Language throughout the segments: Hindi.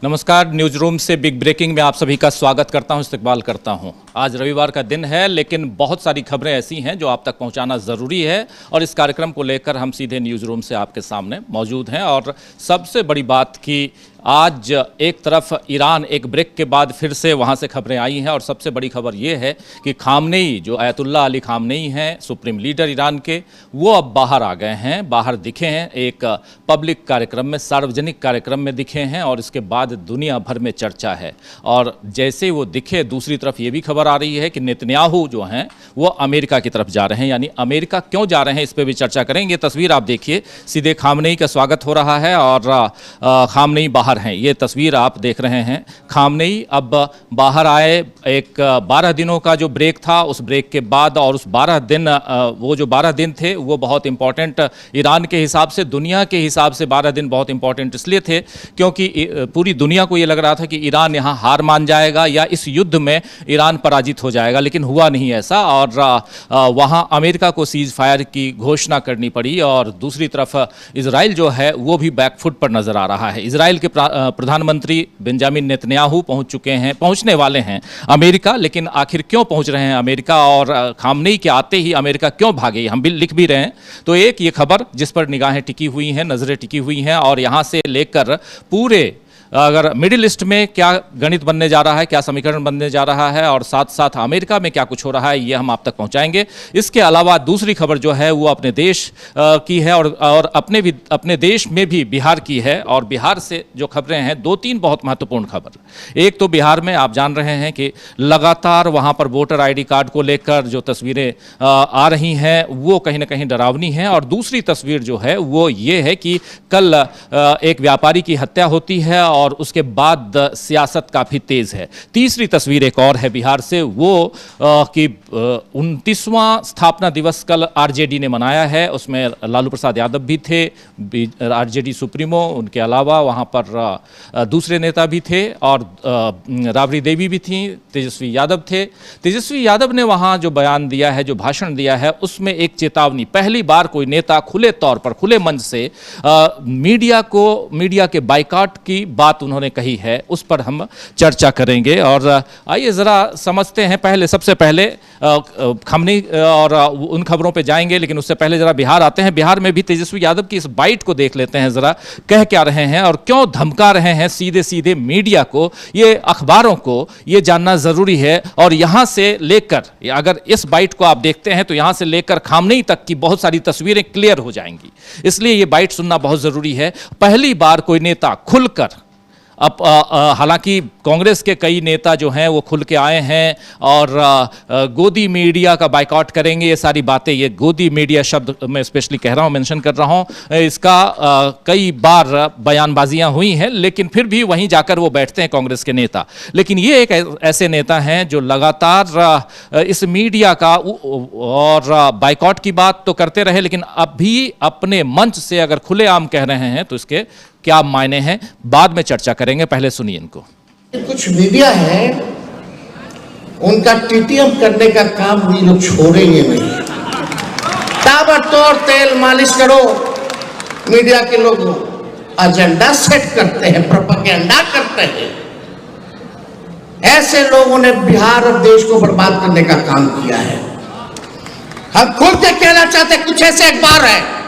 नमस्कार, न्यूज रूम से बिग ब्रेकिंग में आप सभी का स्वागत करता हूं, इस्तकबाल करता हूं। आज रविवार का दिन है, लेकिन बहुत सारी खबरें ऐसी हैं जो आप तक पहुंचाना ज़रूरी है और इस कार्यक्रम को लेकर हम सीधे न्यूज रूम से आपके सामने मौजूद हैं। और सबसे बड़ी बात कि आज एक तरफ ईरान एक ब्रेक के बाद फिर से वहां से खबरें आई हैं और सबसे बड़ी खबर यह है कि खामनेई, जो आयतुल्लाह अली खामनेई हैं, सुप्रीम लीडर ईरान के, वो अब बाहर आ गए हैं, बाहर दिखे हैं, एक पब्लिक कार्यक्रम में, सार्वजनिक कार्यक्रम में दिखे हैं और इसके बाद दुनिया भर में चर्चा है। और जैसे वो दिखे, दूसरी तरफ ये भी खबर आ रही है कि नेतन्याहू जो हैं वो अमेरिका की तरफ जा रहे हैं। यानी अमेरिका क्यों जा रहे हैं, इस पर भी चर्चा करेंगे। तस्वीर आप देखिए, सीधे खामनेई का स्वागत हो रहा है और खामनेई बाहर हैं। ये तस्वीर आप देख रहे हैं, खामनेई अब बाहर आए। एक 12 दिनों का जो ब्रेक था, उस ब्रेक के बाद, और उस 12 दिन, वो जो 12 दिन थे वो बहुत इंपॉर्टेंट ईरान के हिसाब से, दुनिया के हिसाब से 12 दिन बहुत इंपॉर्टेंट इसलिए थे क्योंकि पूरी दुनिया को ये लग रहा था कि ईरान यहाँ हार मान जाएगा या इस युद्ध में ईरान पराजित हो जाएगा, लेकिन हुआ नहीं ऐसा। और वहाँ अमेरिका को सीज फायर की घोषणा करनी पड़ी और दूसरी तरफ इजराइल जो है वो भी बैकफुट पर नजर आ रहा है। इजराइल के प्रधानमंत्री बेंजामिन नेतन्याहू पहुंचने वाले हैं अमेरिका, लेकिन आखिर क्यों पहुंच रहे हैं अमेरिका और खामनेई के आते ही अमेरिका क्यों भागे, हम भी लिख भी रहे हैं। तो एक ये खबर जिस पर निगाहें टिकी हुई हैं, नजरें टिकी हुई हैं, और यहां से लेकर पूरे अगर मिडिल ईस्ट में क्या गणित बनने जा रहा है, क्या समीकरण बनने जा रहा है, और साथ साथ अमेरिका में क्या कुछ हो रहा है, ये हम आप तक पहुंचाएंगे। इसके अलावा दूसरी खबर जो है वो अपने देश की है और अपने देश में भी बिहार की है। और बिहार से जो खबरें हैं, 2-3 बहुत महत्वपूर्ण खबर। एक तो बिहार में आप जान रहे हैं कि लगातार वहां पर वोटर ID कार्ड को लेकर जो तस्वीरें आ रही हैं वो कहीं ना कहीं डरावनी हैं। और दूसरी तस्वीर जो है वो ये है कि कल एक व्यापारी की हत्या होती है और उसके बाद सियासत काफी तेज है। तीसरी तस्वीर एक और है बिहार से, वो कि 29वां स्थापना दिवस कल RJD ने मनाया है। उसमें लालू प्रसाद यादव भी थे, RJD सुप्रीमो, उनके अलावा वहां पर दूसरे नेता भी थे और राबड़ी देवी भी थी, तेजस्वी यादव थे। तेजस्वी यादव ने वहां जो बयान दिया है, जो भाषण दिया है, उसमें एक चेतावनी, पहली बार कोई नेता खुले तौर पर, खुले मंच से मीडिया के बाइकआउट की बात उन्होंने कही है, उस पर हम चर्चा करेंगे। और आइए जरा समझते हैं, पहले सबसे पहले खामनेई और उन खबरों पे जाएंगे, लेकिन उससे पहले जरा बिहार आते हैं। बिहार में भी तेजस्वी यादव की इस बाइट को देख लेते हैं, जरा कह क्या रहे हैं और क्यों धमका रहे हैं सीधे सीधे मीडिया को, ये अखबारों को, ये जानना जरूरी है। और यहां से लेकर, अगर इस बाइट को आप देखते हैं तो यहां से लेकर खामनेई तक की बहुत सारी तस्वीरें क्लियर हो जाएंगी, इसलिए ये बाइट सुनना बहुत जरूरी है। पहली बार कोई नेता खुलकर, अब हालांकि कांग्रेस के कई नेता जो हैं वो खुल के आए हैं और गोदी मीडिया का बाइकआउट करेंगे, ये सारी बातें, ये गोदी मीडिया शब्द मैं स्पेशली कह रहा हूं, मेंशन कर रहा हूं, इसका कई बार बयानबाजियां हुई हैं, लेकिन फिर भी वहीं जाकर वो बैठते हैं कांग्रेस के नेता। लेकिन ये एक ऐसे नेता हैं जो लगातार इस मीडिया का और बाइकआउट की बात तो करते रहे, लेकिन अभी अपने मंच से अगर खुलेआम कह रहे हैं तो इसके क्या मायने हैं, बाद में चर्चा करेंगे। पहले सुनिए इनको। कुछ मीडिया है, उनका TTM करने का काम भी लोग छोड़ेंगे नहीं। ताबड़तोड़ तेल मालिश करो, मीडिया के लोग एजेंडा सेट करते हैं, प्रोपेगेंडा करते हैं। ऐसे लोगों ने बिहार और देश को बर्बाद करने का काम किया है। हम खुल के कहना चाहते हैं, कुछ ऐसे अखबार है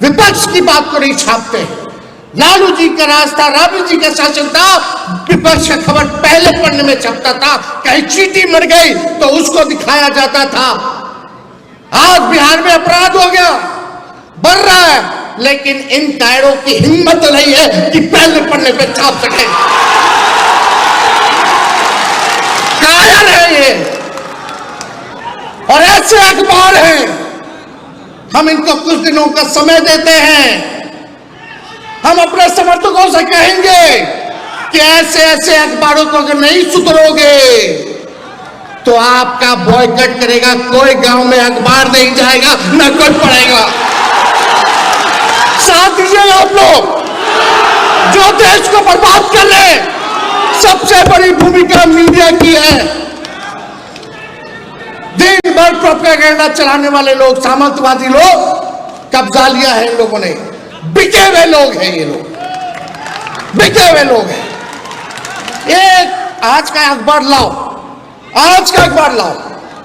विपक्ष की बात को नहीं छापते। लालू जी का राज था, राबड़ी जी का शासन था, विपक्ष का खबर पहले पन्ने में छपता था, कहीं चींटी मर गई तो उसको दिखाया जाता था। आज बिहार में अपराध हो गया, बढ़ रहा है, लेकिन इन कायरों की हिम्मत नहीं है कि पहले पन्ने पे छाप सके। कायर है ये, और ऐसे अखबार हैं, हम इनको कुछ दिनों का समय देते हैं। हम अपने समर्थकों से कहेंगे कि ऐसे ऐसे अखबारों को अगर नहीं सुधरोगे तो आपका बॉयकॉट करेगा, कोई गांव में अखबार नहीं जाएगा, न कोई पढ़ेगा। साथ दीजिए आप लोग, जो देश को बर्बाद कर रहे, सबसे बड़ी भूमिका मीडिया की है। दिन भर प्रोपेगेंडा चलाने वाले लोग, सामंतवादी लोग, कब्जा लिया है इन लोगों ने। बिके हुए लोग हैं ये लोग, बिके हुए लोग हैं। एक आज का अखबार लाओ, आज का अखबार लाओ,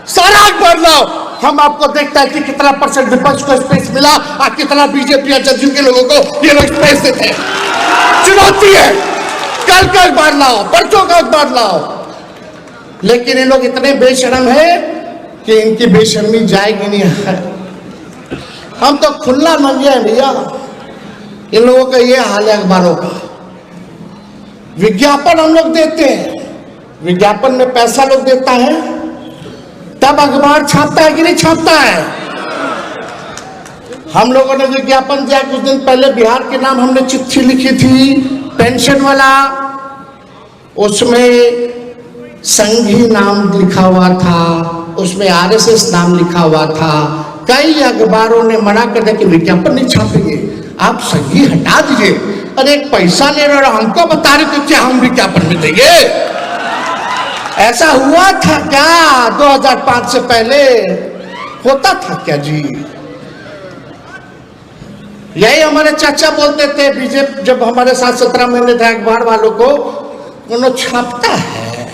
सारा अखबार लाओ, हम आपको देखता है कि कितना % विपक्ष को स्पेस मिला और कितना बीजेपी या जदयू के लोगों को ये लोग स्पेस देते हैं। चुनौती है, कल का अखबार लाओ, परसों का अखबार लाओ। लेकिन ये लोग इतने बेशर्म है कि इनकी बेशर्मी जाएगी नहीं है। हम तो खुला मंगे हैं भैया, इन लोगों का ये हाल है अखबारों का। विज्ञापन हम लोग देते हैं, विज्ञापन में पैसा लोग देता है, तब अखबार छापता है कि नहीं छापता है। हम लोगों ने विज्ञापन दिया कुछ दिन पहले, बिहार के नाम हमने चिट्ठी लिखी थी पेंशन वाला, उसमें संघी नाम लिखा हुआ था, उसमें RSS नाम लिखा हुआ था। कई अखबारों ने मना कर दिया कि विज्ञापन नहीं छापेंगे, आप संघी हटा दीजिए। अरे एक पैसा ले रहे हो, हमको बता रहे तो क्या हम विज्ञापन में देंगे? ऐसा हुआ था क्या 2005 से पहले? होता था क्या जी? यही हमारे चाचा बोलते थे बीजेपी जब हमारे साथ 17 महीने थे, अखबार वालों को उन्होंने छापता है,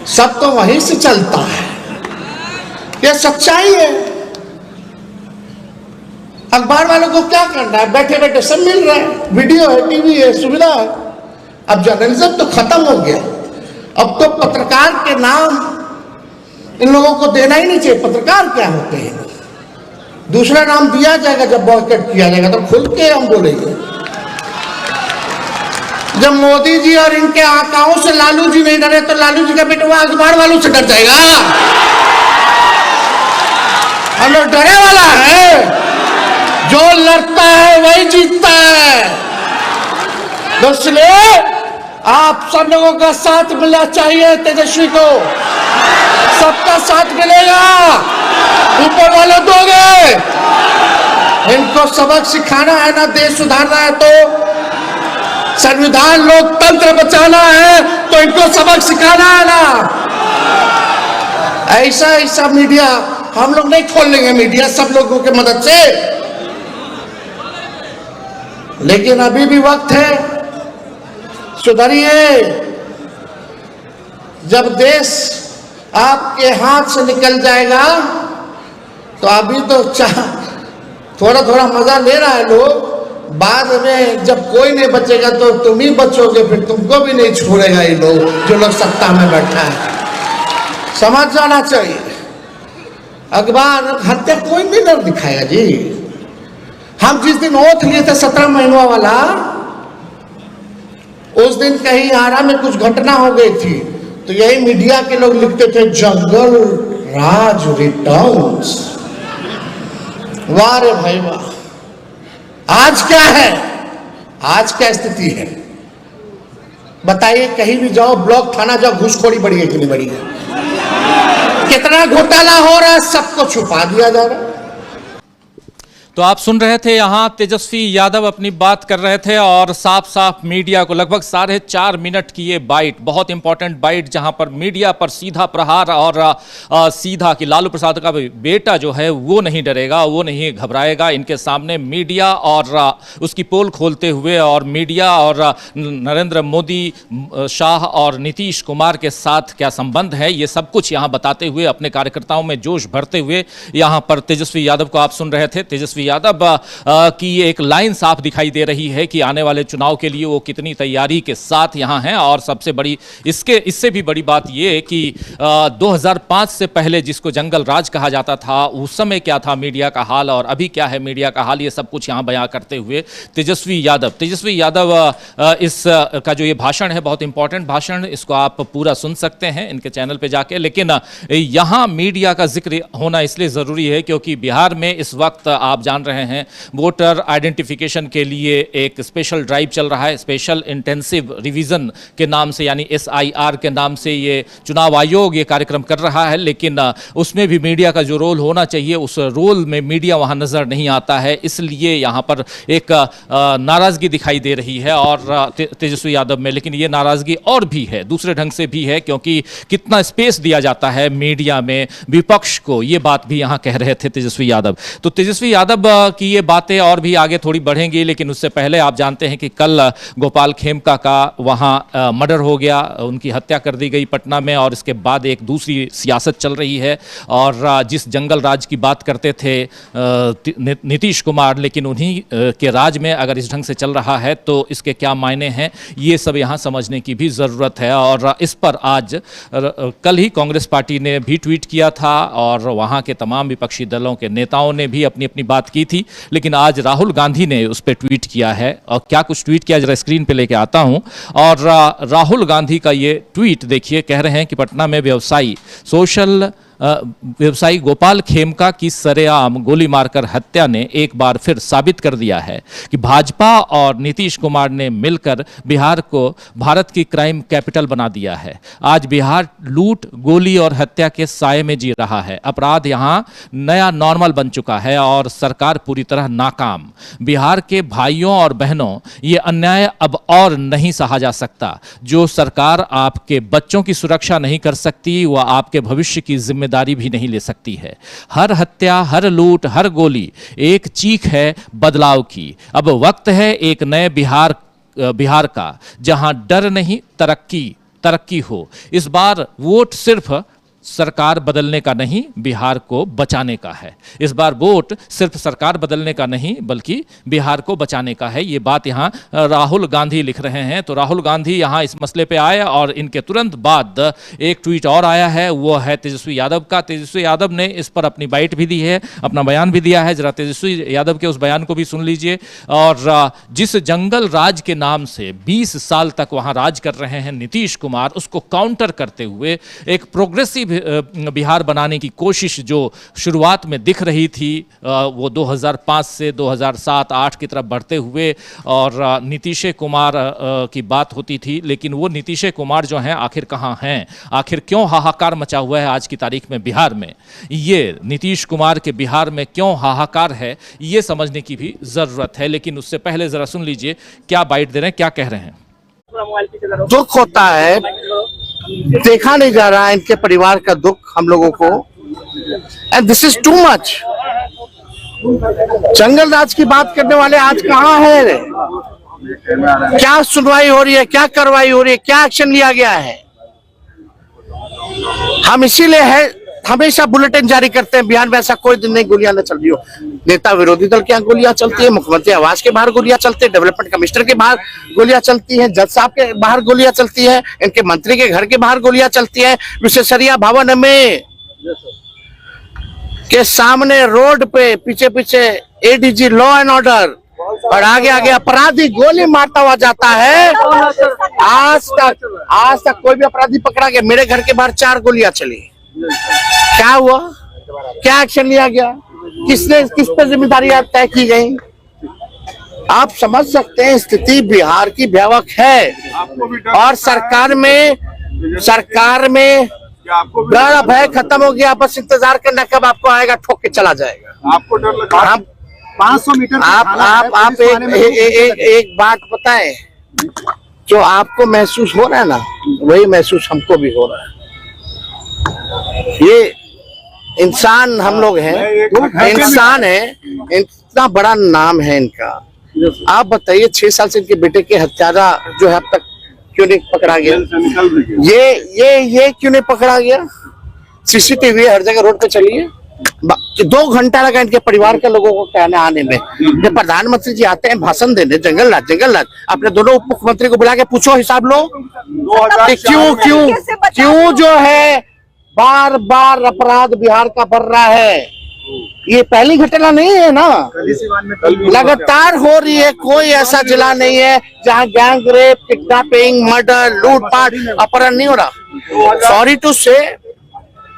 सब तो वहीं से चलता है, ये सच्चाई है। अखबार वालों को क्या करना है, बैठे बैठे सब मिल रहा है, वीडियो है, टीवी है, सुविधा है। अब जर्नलिज्म तो खत्म हो गया, अब तो पत्रकार के नाम इन लोगों को देना ही नहीं चाहिए। पत्रकार क्या होते हैं? दूसरा नाम दिया जाएगा जब बॉयकॉट किया जाएगा तो खुल के हम बोलेंगे। जब मोदी जी और इनके आकाओं से लालू जी नहीं डरे तो लालू जी का बेटा अखबार वालों से डर जाएगा? हम लोग डरे वाला है, जो लड़ता है वही जीतता है। इसलिए आप सब लोगों का साथ मिलना चाहिए, तेजस्वी को सबका साथ मिलेगा, ऊपर वाले दोगे। इनको सबक सिखाना है ना, देश सुधारना है तो, संविधान लोकतंत्र बचाना है तो इनको सबक सिखाना है ना। ऐसा ऐसा मीडिया हम लोग नहीं खोल लेंगे, मीडिया सब लोगों के मदद से, लेकिन अभी भी वक्त है, सुधरिए। जब देश आपके हाथ से निकल जाएगा तो अभी तो थोड़ा थोड़ा मजा ले रहा है लोग, बाद में जब कोई नहीं बचेगा तो तुम ही बचोगे, फिर तुमको भी नहीं छोड़ेगा ये लोग, जो लोग सत्ता में बैठा है। समझ जाना चाहिए। अखबार हत्या कोई नहीं डर दिखाएगा जी। हम जिस दिन ओथ लिए थे 17 महीनों वाला, उस दिन कहीं आरा में कुछ घटना हो गई थी तो यही मीडिया के लोग लिखते थे जंगल राज रिटर्न्स। वाह रे भाई वाह। आज क्या है, आज क्या स्थिति है बताइए? कहीं भी जाओ, ब्लॉक थाना जाओ, घूसखोरी बढ़ी है कि नहीं बढ़ी है? कितना घोटाला हो रहा है, सबको छुपा दिया जा रहा है। तो आप सुन रहे थे यहाँ तेजस्वी यादव अपनी बात कर रहे थे और साफ साफ मीडिया को लगभग 4.5 मिनट की ये बाइट, बहुत इंपॉर्टेंट बाइट, जहां पर मीडिया पर सीधा प्रहार और सीधा कि लालू प्रसाद का बेटा जो है वो नहीं डरेगा, वो नहीं घबराएगा इनके सामने। मीडिया और उसकी पोल खोलते हुए और मीडिया और नरेंद्र मोदी, शाह और नीतीश कुमार के साथ क्या संबंध है, ये सब कुछ यहाँ बताते हुए अपने कार्यकर्ताओं में जोश भरते हुए यहाँ पर तेजस्वी यादव को आप सुन रहे थे। तेजस्वी यादव की एक लाइन साफ दिखाई दे रही है कि आने वाले चुनाव के लिए वो कितनी तैयारी के साथ यहाँ हैं। और सबसे बड़ी इससे भी बड़ी बात ये कि 2005 से पहले जिसको जंगल राज कहा जाता था, उस समय क्या था मीडिया का हाल और अभी क्या है मीडिया का हाल, ये सब कुछ यहाँ बयां करते हुए तेजस्वी यादव इस का जो ये भाषण है, बहुत इंपॉर्टेंट भाषण, इसको आप पूरा सुन सकते हैं इनके चैनल पे जाके। लेकिन यहाँ मीडिया का जिक्र होना इसलिए ज़रूरी है क्योंकि बिहार में इस वक्त आप जान रहे हैं वोटर आइडेंटिफिकेशन के लिए एक स्पेशल ड्राइव चल रहा है, स्पेशल इंटेंसिव रिवीजन के नाम से, यानी SIR के नाम से ये चुनाव आयोग ये कार्यक्रम कर रहा है। लेकिन उसमें भी मीडिया का जो रोल होना चाहिए, उस रोल में मीडिया वहां नजर नहीं आता है, इसलिए यहां पर एक नाराजगी दिखाई दे रही है और तेजस्वी यादव में। लेकिन ये नाराजगी और भी है, दूसरे ढंग से भी है, क्योंकि कितना स्पेस दिया जाता है मीडिया में विपक्ष को, ये बात भी यहां कह रहे थे तेजस्वी यादव। तो तेजस्वी यादव की ये बातें और भी आगे थोड़ी बढ़ेंगी, लेकिन उससे पहले आप जानते हैं कि कल गोपाल खेमका का वहाँ मर्डर हो गया, उनकी हत्या कर दी गई पटना में, और इसके बाद एक दूसरी सियासत चल रही है। और जिस जंगल राज की बात करते थे नीतीश कुमार, लेकिन उन्हीं के राज में अगर इस ढंग से चल रहा है तो इसके क्या मायने हैं, ये सब यहाँ समझने की भी ज़रूरत है। और इस पर आज कल ही कांग्रेस पार्टी ने भी ट्वीट किया था और वहाँ के तमाम विपक्षी दलों के नेताओं ने भी अपनी अपनी बात की थी, लेकिन आज राहुल गांधी ने उस पर ट्वीट किया है। और क्या कुछ ट्वीट किया, जरा स्क्रीन पे लेके आता हूं। और राहुल गांधी का ये ट्वीट देखिए, कह रहे हैं कि पटना में व्यवसायी गोपाल खेमका की सरेआम गोली मारकर हत्या ने एक बार फिर साबित कर दिया है कि भाजपा और नीतीश कुमार ने मिलकर बिहार को भारत की क्राइम कैपिटल बना दिया है। आज बिहार लूट, गोली और हत्या के साए में जी रहा है। अपराध यहां नया नॉर्मल बन चुका है और सरकार पूरी तरह नाकाम। बिहार के भाइयों और बहनों, ये अन्याय अब और नहीं सहा जा सकता। जो सरकार आपके बच्चों की सुरक्षा नहीं कर सकती, वह आपके भविष्य की जिम्मेदारी भी नहीं ले सकती है। हर हत्या, हर लूट, हर गोली एक चीख है बदलाव की। अब वक्त है एक नए बिहार का, जहां डर नहीं तरक्की हो। इस बार वोट सिर्फ सरकार बदलने का नहीं, बिहार को बचाने का है। इस बार वोट सिर्फ सरकार बदलने का नहीं, बल्कि बिहार को बचाने का है। ये बात यहाँ राहुल गांधी लिख रहे हैं। तो राहुल गांधी यहाँ इस मसले पे आए और इनके तुरंत बाद एक ट्वीट और आया है, वो है तेजस्वी यादव का। तेजस्वी यादव ने इस पर अपनी बाइट भी दी है, अपना बयान भी दिया है। जरा तेजस्वी यादव के उस बयान को भी सुन लीजिए। और जिस जंगल राज के नाम से 20 साल तक वहाँ राज कर रहे हैं नीतीश कुमार, उसको काउंटर करते हुए एक प्रोग्रेसिव बिहार बनाने की कोशिश जो शुरुआत में दिख रही थी, वो 2005 से 2007-8 की तरफ बढ़ते हुए, और नीतीश कुमार की बात होती थी। लेकिन वो नीतीश कुमार जो हैं आखिर कहाँ हैं, आखिर क्यों हाहाकार मचा हुआ है आज की तारीख में बिहार में, ये नीतीश कुमार के बिहार में क्यों हाहाकार है, ये समझने की भी ज़रूरत है। लेकिन उससे पहले ज़रा सुन लीजिए क्या बाइट दे रहे हैं, क्या कह रहे हैं। दुख होता है, देखा नहीं जा रहा है इनके परिवार का दुख हम लोगों को, and this is too much. जंगल राज की बात करने वाले आज कहाँ है? क्या सुनवाई हो रही है, क्या कार्रवाई हो रही है, क्या एक्शन लिया गया है? हम इसीलिए है हमेशा बुलेटिन जारी करते हैं, बिहार में ऐसा कोई दिन नहीं गोलियां न चल रही हो। नेता विरोधी दल के यहाँ गोलियां चलती है, मुख्यमंत्री आवास के बाहर गोलियां चलती है, डेवलपमेंट कमिश्नर के बाहर गोलियां चलती हैं, जज साहब के बाहर गोलियां चलती है, इनके मंत्री के घर के बाहर गोलियां चलती है, विशेषरिया भवन में के सामने रोड पे पीछे पीछे एडीजी लॉ एंड ऑर्डर और आगे आगे अपराधी गोली मारता हुआ जाता है। आज तक कोई भी अपराधी पकड़ा गया? मेरे घर के बाहर 4 गोलियां चली, क्या हुआ? क्या एक्शन लिया गया? किस पर जिम्मेदारी तय की गई? आप समझ सकते हैं स्थिति बिहार की भयावह है। और सरकार में डर भय खत्म हो गया, बस इंतजार करना कब आपको आएगा, ठोक के चला जाएगा। आपको डर लगा? आप 500 मीटर आप एक बात बताएं, जो आपको महसूस हो रहा है ना, वही महसूस हमको भी हो रहा है। ये इंसान हम लोग हैं, इंसान है, इतना बड़ा नाम है इनका। आप बताइए 6 साल से इनके बेटे के हत्यारा जो है अब तक क्यों नहीं पकड़ा गया? ये क्यों नहीं पकड़ा गया? सीसीटीवी हर जगह रोड पे चलिए, 2 घंटा लगा इनके परिवार के लोगों को कहने आने में। जब प्रधानमंत्री जी आते हैं भाषण देने, जंगल राज अपने दोनों उप मुख्यमंत्री को बुला के पूछो, हिसाब लो क्यों जो है बार बार अपराध बिहार का बढ़ रहा है। ये पहली घटना नहीं है ना, लगातार हो रही है। कोई ऐसा जिला नहीं है जहां गैंग रेप, किडनैपिंग, मर्डर, लूटपाट, अपहरण नहीं हो रहा। सॉरी टू से,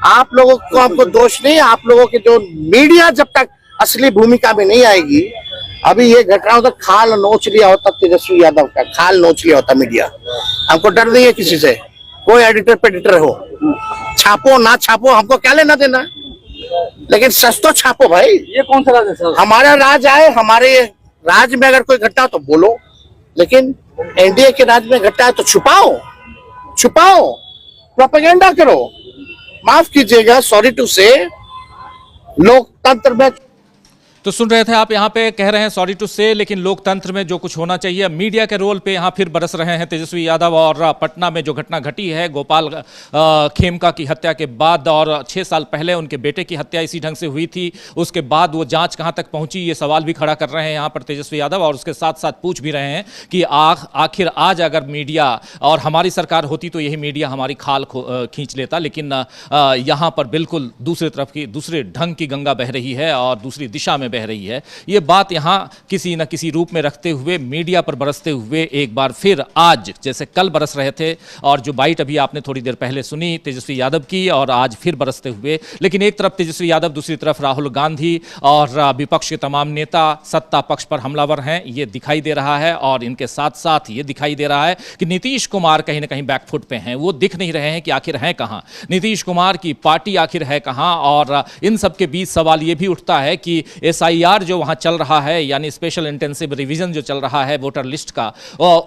आप लोगों को हमको दोष नहीं, आप लोगों के जो मीडिया जब तक असली भूमिका में नहीं आएगी, अभी ये घटनाओं तो खाल नोच लिया होता तेजस्वी यादव का, खाल नोच लिया होता मीडिया। हमको डर नहीं है किसी से, कोई एडिटर पेडिटर हो, छापो ना छापो हमको क्या लेना देना, लेकिन सच तो छापो भाई। ये कौन सा राज है सर? हमारा राज आए, हमारे राज में अगर कोई घटना तो बोलो, लेकिन एनडीए के राज में घटना है तो छुपाओ, प्रोपेगेंडा करो। माफ कीजिएगा, सॉरी टू से, लोकतंत्र में तो सुन रहे थे आप, यहाँ पे कह रहे हैं सॉरी टू से, लेकिन लोकतंत्र में जो कुछ होना चाहिए, मीडिया के रोल पे यहाँ फिर बरस रहे हैं तेजस्वी यादव। और पटना में जो घटना घटी है गोपाल खेमका की हत्या के बाद, और 6 साल पहले उनके बेटे की हत्या इसी ढंग से हुई थी, उसके बाद वो जांच कहाँ तक पहुंची, ये सवाल भी खड़ा कर रहे हैं यहाँ पर तेजस्वी यादव। और उसके साथ साथ पूछ भी रहे हैं कि आखिर आज अगर मीडिया और हमारी सरकार होती तो यही मीडिया हमारी खाल खींच लेता, लेकिन यहाँ पर बिल्कुल दूसरी तरफ की, दूसरे ढंग की गंगा बह रही है और दूसरी दिशा में बह रही है। ये बात यहां किसी न किसी रूप में रखते हुए, मीडिया पर बरसते हुए एक बार फिर आज जैसे कल बरस रहे थे, और जो बाइट अभी आपने थोड़ी देर पहले सुनी तेजस्वी यादव की, और आज फिर बरसते हुए। लेकिन एक तरफ तेजस्वी यादव, दूसरी तरफ राहुल गांधी और विपक्ष के तमाम नेता सत्ता पक्ष पर हमलावर हैं, ये दिखाई दे रहा है। और इनके साथ साथ ये दिखाई दे रहा है कि नीतीश कुमार कहीं ना कहीं बैकफुट पे हैं, वो दिख नहीं रहे हैं कि आखिर हैं कहां, नीतीश कुमार की पार्टी आखिर है कहां। और इन सब के बीच सवाल ये भी उठता है कि SIR जो वहां चल रहा है, यानी स्पेशल इंटेंसिव रिवीजन जो चल रहा है वोटर लिस्ट का,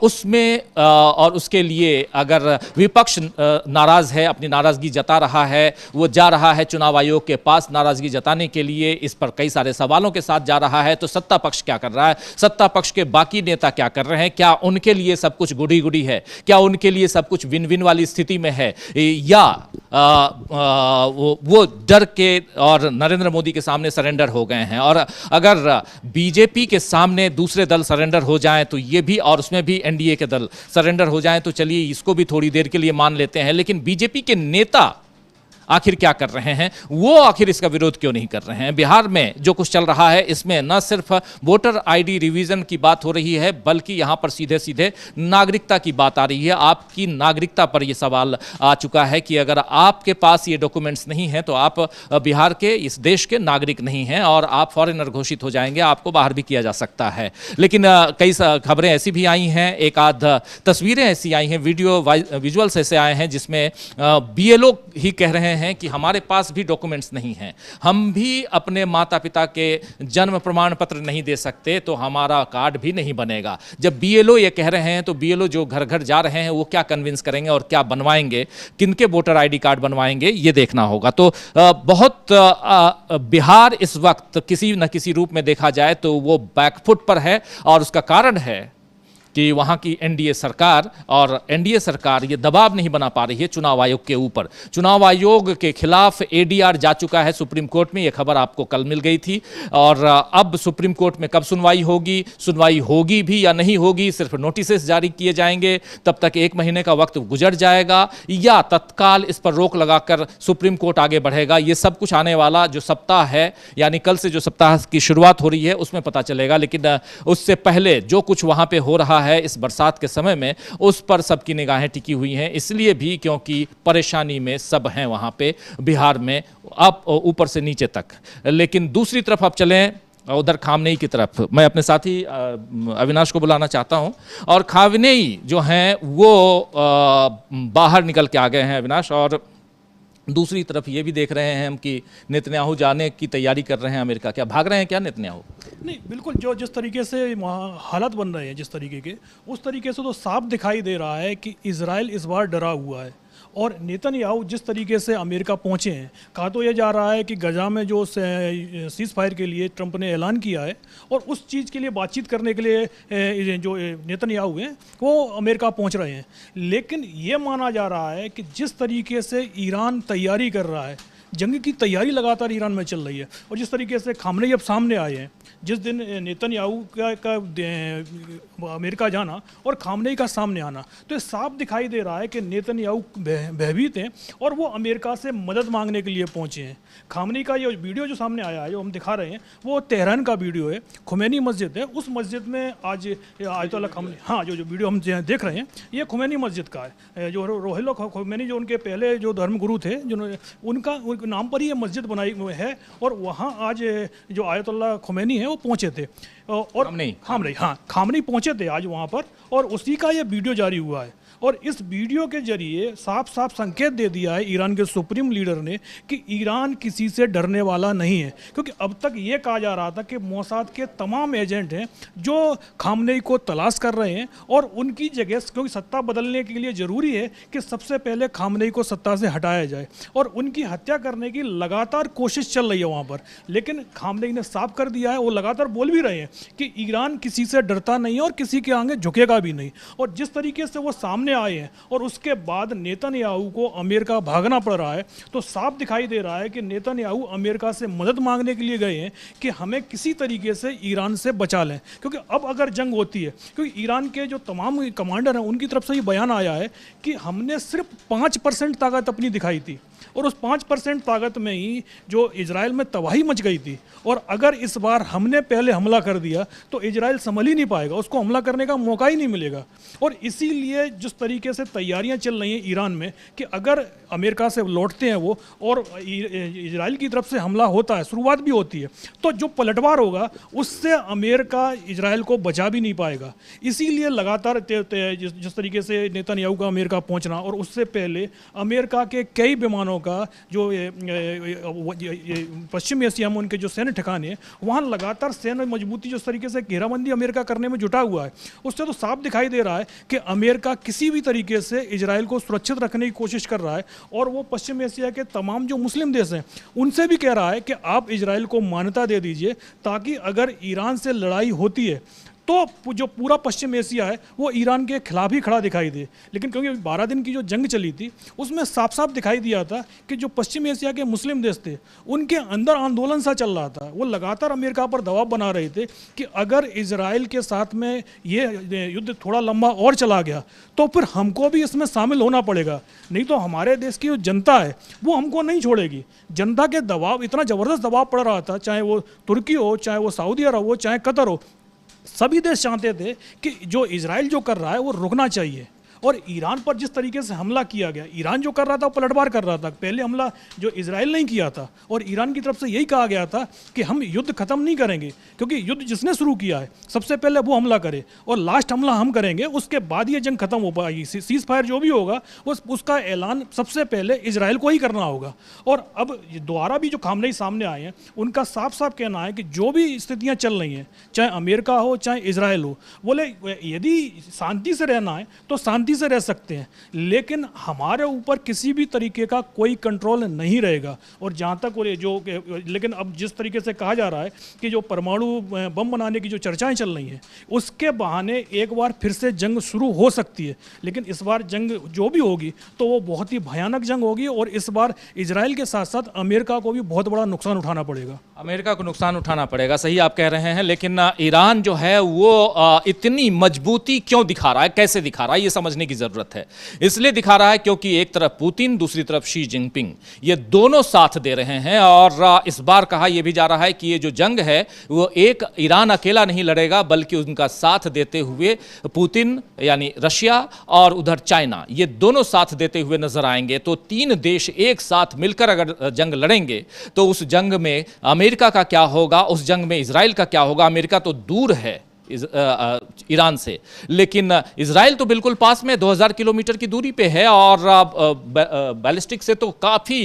उसमें और उसके लिए अगर विपक्ष नाराज है, अपनी नाराजगी जता रहा है, वो जा रहा है चुनाव आयोग के पास नाराजगी जताने के लिए, इस पर कई सारे सवालों के साथ जा रहा है, तो सत्ता पक्ष क्या कर रहा है, सत्ता पक्ष के बाकी नेता क्या कर रहे हैं, क्या उनके लिए सब कुछ गुडी गुडी है, क्या उनके लिए सब कुछ विन विन वाली स्थिति में है, या वो डर के और नरेंद्र मोदी के सामने सरेंडर हो गए हैं। और अगर बीजेपी के सामने दूसरे दल सरेंडर हो जाएं तो ये भी, और उसमें भी NDA के दल सरेंडर हो जाएं तो चलिए इसको भी थोड़ी देर के लिए मान लेते हैं, लेकिन बीजेपी के नेता आखिर क्या कर रहे हैं, वो आखिर इसका विरोध क्यों नहीं कर रहे हैं। बिहार में जो कुछ चल रहा है इसमें न सिर्फ वोटर ID रिवीजन की बात हो रही है, बल्कि यहां पर सीधे सीधे नागरिकता की बात आ रही है। आपकी नागरिकता पर यह सवाल आ चुका है कि अगर आपके पास ये डॉक्यूमेंट्स नहीं हैं तो आप बिहार के, इस देश के नागरिक नहीं हैं और आप फॉरेनर घोषित हो जाएंगे, आपको बाहर भी किया जा सकता है। लेकिन कई खबरें ऐसी भी आई हैं, एक आध तस्वीरें ऐसी आई हैं, वीडियो विजुअल्स ऐसे आए हैं जिसमें BLO ही कह रहे हैं कि हमारे पास भी डॉक्यूमेंट्स नहीं हैं, हम भी अपने माता पिता के जन्म प्रमाण पत्र नहीं दे सकते, तो हमारा कार्ड भी नहीं बनेगा। जब BLO ये कह रहे हैं तो BLO जो घर घर जा रहे हैं वो क्या कन्विंस करेंगे और क्या बनवाएंगे, किनके वोटर ID कार्ड बनवाएंगे, ये देखना होगा। तो बहुत बिहार इस वक्त किसी न किसी रूप में देखा जाए तो वो बैकफुट पर है, और उसका कारण है कि वहाँ की NDA सरकार, और NDA सरकार ये दबाव नहीं बना पा रही है चुनाव आयोग के ऊपर। चुनाव आयोग के खिलाफ ADR जा चुका है सुप्रीम कोर्ट में, ये खबर आपको कल मिल गई थी। और अब सुप्रीम कोर्ट में कब सुनवाई होगी, सुनवाई होगी भी या नहीं होगी, सिर्फ नोटिसेस जारी किए जाएंगे, तब तक 1 महीने का वक्त गुजर जाएगा, या तत्काल इस पर रोक लगाकर सुप्रीम कोर्ट आगे बढ़ेगा, ये सब कुछ आने वाला जो सप्ताह है, यानी कल से जो सप्ताह की शुरुआत हो रही है उसमें पता चलेगा। लेकिन उससे पहले जो कुछ वहाँ पे हो रहा है इस बरसात के समय में, उस पर सबकी निगाहें टिकी हुई हैं, इसलिए भी क्योंकि परेशानी में सब हैं वहाँ पे बिहार में, अब ऊपर से नीचे तक। लेकिन दूसरी तरफ आप चलें उधर खामनेई की तरफ, मैं अपने साथी अविनाश को बुलाना चाहता हूं। और खामनेई जो हैं वो बाहर निकल के आ गए हैं अविनाश, और दूसरी तरफ ये भी देख रहे हैं हम कि नेतन्याहू जाने की तैयारी कर रहे हैं अमेरिका। क्या भाग रहे हैं क्या नेतन्याहू? नहीं, बिल्कुल जो जिस तरीके से वहाँ हालात बन रहे हैं जिस तरीके के, उस तरीके से तो साफ दिखाई दे रहा है कि इजराइल इस बार डरा हुआ है। और नेतन्याहू जिस तरीके से अमेरिका पहुंचे हैं, कहा तो यह जा रहा है कि गजा में जो सीज़ फायर के लिए ट्रंप ने ऐलान किया है, और उस चीज़ के लिए बातचीत करने के लिए जो नेतन्याहू हैं वो अमेरिका पहुंच रहे हैं। लेकिन ये माना जा रहा है कि जिस तरीके से ईरान तैयारी कर रहा है, जंग की तैयारी लगातार ईरान में चल रही है, और जिस तरीके से खामनेई अब सामने आए हैं, जिस दिन नेतन्याहू का अमेरिका जाना और खामनेई का सामने आना, तो ये साफ दिखाई दे रहा है कि नेतन्याहू भयभीत हैं और वो अमेरिका से मदद मांगने के लिए पहुंचे हैं। खामनेई का ये वीडियो जो सामने आया है, जो हम दिखा रहे हैं, वो तेहरान का वीडियो है, खुमैनी मस्जिद है, उस मस्जिद में आज आयतुल्ला खामनेई, हाँ, जो वीडियो हम देख रहे हैं ये खुमैनी मस्जिद का है। जो रोहिल्ला खुमैनी जो उनके पहले जो धर्मगुरु थे, जिन्होंने उनका नाम पर ही ये मस्जिद बनाई हुई है, और वहाँ आज जो आयतुल्ला खुमैनी है वो पहुँचे थे। और खामनेई पहुँचे थे आज वहाँ पर, और उसी का ये वीडियो जारी हुआ है। और इस वीडियो के जरिए साफ साफ संकेत दे दिया है ईरान के सुप्रीम लीडर ने कि ईरान किसी से डरने वाला नहीं है। क्योंकि अब तक ये कहा जा रहा था कि मोसाद के तमाम एजेंट हैं जो खामनेई को तलाश कर रहे हैं और उनकी जगह, क्योंकि सत्ता बदलने के लिए ज़रूरी है कि सबसे पहले खामनेई को सत्ता से हटाया जाए, और उनकी हत्या करने की लगातार कोशिश चल रही है वहाँ पर। लेकिन खामनेई ने साफ कर दिया है, वो लगातार बोल भी रहे हैं कि ईरान किसी से डरता नहीं है और किसी के आगे झुकेगा भी नहीं। और जिस तरीके से वो सामने आए हैं और उसके बाद नेतन्याहू को अमेरिका भागना पड़ रहा है, तो साफ दिखाई दे रहा है कि नेतन्याहू अमेरिका से मदद मांगने के लिए गए हैं कि हमें किसी तरीके से ईरान से बचा लें। क्योंकि अब अगर जंग होती है, क्योंकि ईरान के जो तमाम कमांडर हैं उनकी तरफ से ये बयान आया है कि हमने सिर्फ 5% ताकत अपनी दिखाई थी, और उस 5% ताकत में ही जो इजराइल में तबाही मच गई थी। और अगर इस बार हमने पहले हमला कर दिया तो इजराइल संभल ही नहीं पाएगा, उसको हमला करने का मौका ही नहीं मिलेगा। और इसीलिए जिस तरीके से तैयारियां चल रही हैं ईरान में कि अगर अमेरिका से लौटते हैं वो और इजराइल की तरफ से हमला होता है, शुरुआत भी होती है, तो जो पलटवार होगा उससे अमेरिका इजराइल को बचा भी नहीं पाएगा। इसीलिए लगातार जिस तरीके से नेतन्याहू का अमेरिका पहुंचना, और उससे पहले अमेरिका के कई विमानों का जो पश्चिम एशिया में उनके जो सैन्य ठिकाने हैं वहाँ लगातार सैन्य मजबूती जिस तरीके से घेराबंदी अमेरिका करने में जुटा हुआ है, उससे तो साफ दिखाई दे रहा है कि अमेरिका किसी भी तरीके से इजराइल को सुरक्षित रखने की कोशिश कर रहा है। और वो पश्चिम एशिया के तमाम जो मुस्लिम देश हैं उनसे भी कह रहा है कि आप इजराइल को मान्यता दे दीजिए, ताकि अगर ईरान से लड़ाई होती है तो जो पूरा पश्चिम एशिया है वो ईरान के खिलाफ ही खड़ा दिखाई दे। लेकिन क्योंकि 12 दिन की जो जंग चली थी उसमें साफ साफ दिखाई दिया था कि जो पश्चिम एशिया के मुस्लिम देश थे उनके अंदर आंदोलन सा चल रहा था। वो लगातार अमेरिका पर दबाव बना रहे थे कि अगर इजराइल के साथ में ये युद्ध थोड़ा लंबा और चला गया तो फिर हमको भी इसमें शामिल होना पड़ेगा, नहीं तो हमारे देश की जो जनता है वो हमको नहीं छोड़ेगी। जनता के दबाव, इतना ज़बरदस्त दबाव पड़ रहा था, चाहे वो तुर्की हो, चाहे वो सऊदी अरब हो, चाहे कतर हो, सभी देश चाहते थे कि जो इजराइल जो कर रहा है वो रुकना चाहिए। और ईरान पर जिस तरीके से हमला किया गया, ईरान जो कर रहा था वो पलटवार कर रहा था। पहले हमला जो इजराइल नहीं किया था, और ईरान की तरफ से यही कहा गया था कि हम युद्ध खत्म नहीं करेंगे, क्योंकि युद्ध जिसने शुरू किया है सबसे पहले वो हमला करे और लास्ट हमला हम करेंगे, उसके बाद ये जंग खत्म हो पाएगी। सीज फायर जो भी होगा उसका ऐलान सबसे पहले इजराइल को ही करना होगा। और अब दोबारा भी जो खामनेई सामने आए हैं उनका साफ साफ कहना है कि जो भी स्थितियाँ चल रही हैं, चाहे अमेरिका हो चाहे इजराइल हो, बोले यदि शांति से रहना है तो शांति से रह सकते हैं, लेकिन हमारे ऊपर किसी भी तरीके का कोई कंट्रोल नहीं रहेगा। और जहाँ तक लेकिन अब जिस तरीके से कहा जा रहा है कि जो परमाणु बम बनाने की जो चर्चाएं चल रही हैं उसके बहाने एक बार फिर से जंग शुरू हो सकती है। लेकिन इस बार जंग जो भी होगी तो वो बहुत ही भयानक जंग होगी, और इस बार इजराइल के साथ साथ अमेरिका को भी बहुत बड़ा नुकसान उठाना पड़ेगा। अमेरिका को नुकसान उठाना पड़ेगा, सही आप कह रहे हैं। लेकिन ईरान जो है वो इतनी मजबूती क्यों दिखा रहा है, कैसे दिखा रहा है, ये समझने की जरूरत है। इसलिए दिखा रहा है क्योंकि एक तरफ पुतिन, दूसरी तरफ शी जिनपिंग, ये दोनों साथ दे रहे हैं। और इस बार कहा यह भी जा रहा है कि ये जो जंग है वो एक ईरान अकेला नहीं लड़ेगा, बल्कि उनका साथ देते हुए पुतिन यानी रशिया और उधर चाइना, ये दोनों साथ देते हुए नजर आएंगे। तो 3 देश एक साथ मिलकर अगर जंग लड़ेंगे तो उस जंग में अमेरिका का क्या होगा, उस जंग में इजराइल का क्या होगा। अमेरिका तो दूर है ईरान से, लेकिन इजराइल तो बिल्कुल पास में 2000 किलोमीटर की दूरी पे है, और बैलिस्टिक से तो काफ़ी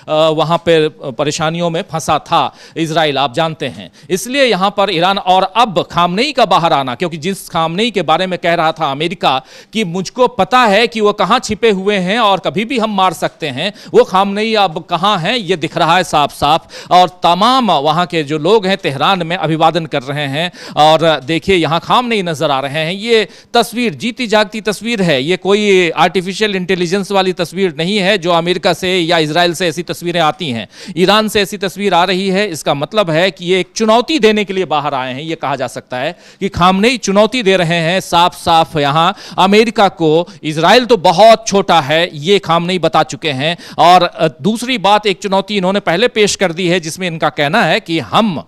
वहाँ पे परेशानियों में फंसा था इजराइल, आप जानते हैं। इसलिए यहाँ पर ईरान, और अब खामनेई का बाहर आना, क्योंकि जिस खामनेई के बारे में कह रहा था अमेरिका कि मुझको पता है कि वो कहाँ छिपे हुए हैं और कभी भी हम मार सकते हैं, वो खामनेई अब कहाँ हैं ये दिख रहा है साफ साफ। और तमाम वहाँ के जो लोग हैं तेहरान में अभिवादन कर रहे हैं, और देखिए यहाँ खामनेई नजर आ रहे हैं। ये तस्वीर जीती जागती तस्वीर है, ये कोई आर्टिफिशियल इंटेलिजेंस वाली तस्वीर नहीं है जो अमेरिका से या इजराइल से ऐसी तस्वीरें आती हैं। ईरान से ऐसी तस्वीर आ रही है, इसका मतलब है कि ये एक चुनौती देने के लिए बाहर आए हैं। ये कहा जा सकता है कि खामनेई चुनौती दे रहे हैं साफ साफ यहाँ अमेरिका को। इजराइल तो बहुत छोटा है, ये खामनेई बता चुके हैं। और दूसरी बात, एक चुनौती इन्होंने पहले पेश कर दी है जिसमें इनका कहना है कि हम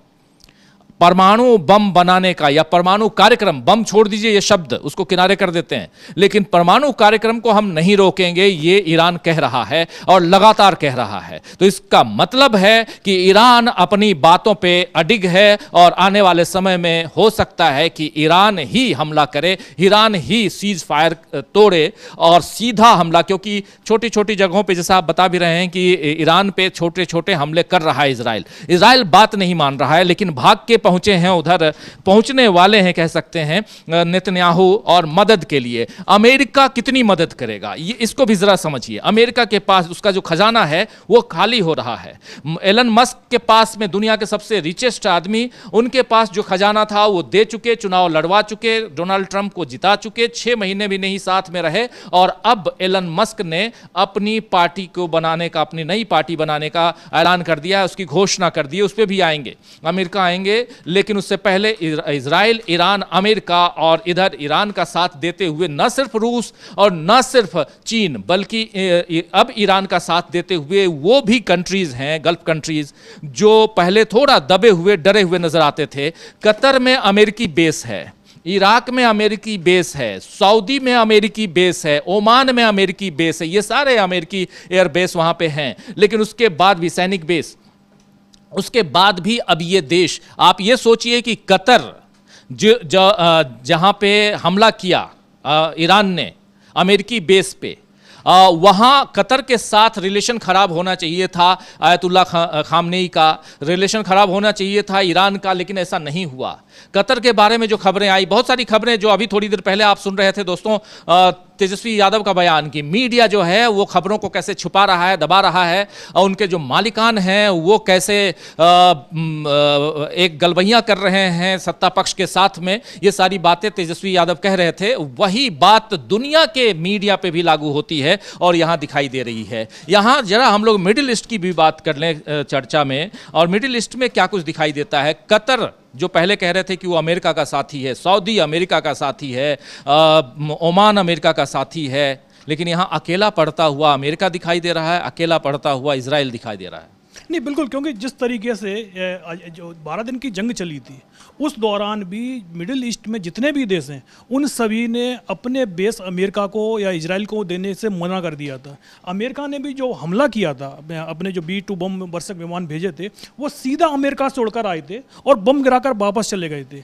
परमाणु बम बनाने का या परमाणु कार्यक्रम, बम छोड़ दीजिए ये शब्द, उसको किनारे कर देते हैं, लेकिन परमाणु कार्यक्रम को हम नहीं रोकेंगे, ये ईरान कह रहा है और लगातार कह रहा है। तो इसका मतलब है कि ईरान अपनी बातों पे अडिग है और आने वाले समय में हो सकता है कि ईरान ही हमला करे, ईरान ही सीज फायर तोड़े और सीधा हमला, क्योंकि छोटी छोटी जगहों पे जैसा आप बता भी रहे हैं कि ईरान पे छोटे छोटे हमले कर रहा है इजराइल बात नहीं मान रहा है, लेकिन भाग के पहुंचे हैं उधर, पहुंचने वाले हैं कह सकते हैं नेतन्याहू और मदद के लिए। अमेरिका कितनी मदद करेगा ये, इसको भी जरा समझिए। अमेरिका के पास उसका जो खजाना है वो खाली हो रहा है। एलन मस्क के पास में, दुनिया के सबसे रिचेस्ट आदमी, उनके पास जो खजाना था वो दे चुके, चुनाव लड़वा चुके, डोनाल्ड ट्रंप को जिता चुके, 6 महीने भी नहीं साथ में रहे, और अब एलन मस्क ने अपनी पार्टी को बनाने का, अपनी नई पार्टी बनाने का ऐलान कर दिया है, उसकी घोषणा कर दी है। उस पर भी आएंगे, अमेरिका आएंगे, लेकिन उससे पहले इजराइल, ईरान, अमेरिका और इधर ईरान का साथ देते हुए न सिर्फ रूस और न सिर्फ चीन, बल्कि अब ईरान का साथ देते हुए वो भी कंट्रीज हैं, गल्फ कंट्रीज, जो पहले थोड़ा दबे हुए, डरे हुए नजर आते थे। कतर में अमेरिकी बेस है, इराक में अमेरिकी बेस है, सऊदी में अमेरिकी बेस है, ओमान में अमेरिकी बेस है, ये सारे अमेरिकी एयर बेस वहां पे हैं। लेकिन उसके बाद भी सैनिक बेस, उसके बाद भी अब ये देश, आप ये सोचिए कि कतर जहां पे हमला किया ईरान ने अमेरिकी बेस पे, वहां कतर के साथ रिलेशन खराब होना चाहिए था, आयतुल्ला खामनेई का रिलेशन खराब होना चाहिए था ईरान का, लेकिन ऐसा नहीं हुआ। कतर के बारे में जो खबरें आई, बहुत सारी खबरें जो अभी थोड़ी देर पहले आप सुन रहे थे दोस्तों, तेजस्वी यादव का बयान कि मीडिया जो है वो खबरों को कैसे छुपा रहा है, दबा रहा है, और उनके जो मालिकान हैं वो कैसे एक गलबैयां कर रहे हैं सत्ता पक्ष के साथ में, ये सारी बातें तेजस्वी यादव कह रहे थे। वही बात दुनिया के मीडिया पे भी लागू होती है और यहां दिखाई दे रही है। यहां जरा हम लोग मिडिल ईस्ट की भी बात कर लें चर्चा में, और मिडिल ईस्ट में क्या कुछ दिखाई देता है। कतर जो पहले कह रहे थे कि वो अमेरिका का साथी है, सऊदी अमेरिका का साथी है, ओमान अमेरिका का साथी है, लेकिन यहां अकेला पड़ता हुआ अमेरिका दिखाई दे रहा है, अकेला पड़ता हुआ इजराइल दिखाई दे रहा है। नहीं, बिल्कुल, क्योंकि जिस तरीके से जो 12 दिन की जंग चली थी उस दौरान भी मिडिल ईस्ट में जितने भी देश हैं उन सभी ने अपने बेस अमेरिका को या इजराइल को देने से मना कर दिया था। अमेरिका ने भी जो हमला किया था, अपने जो B-2 बम वर्षक विमान भेजे थे, वो सीधा अमेरिका से उड़कर आए थे और बम गिराकर वापस चले गए थे।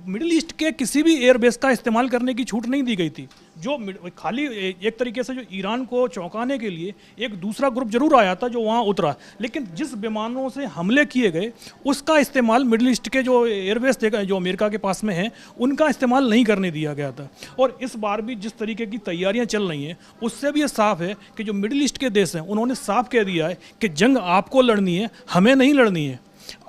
मिडिल ईस्ट के किसी भी एयरबेस का इस्तेमाल करने की छूट नहीं दी गई थी। जो खाली एक तरीके से जो ईरान को चौंकाने के लिए एक दूसरा ग्रुप जरूर आया था जो वहाँ उतरा, लेकिन जिस विमानों से हमले किए गए उसका इस्तेमाल मिडिल ईस्ट के जो एयरबेस जो अमेरिका के पास में हैं उनका इस्तेमाल नहीं करने दिया गया था। और इस बार भी जिस तरीके की तैयारियां चल रही हैं उससे भी ये साफ है कि जो मिडिल ईस्ट के देश हैं उन्होंने साफ कह दिया है कि जंग आपको लड़नी है, हमें नहीं लड़नी है।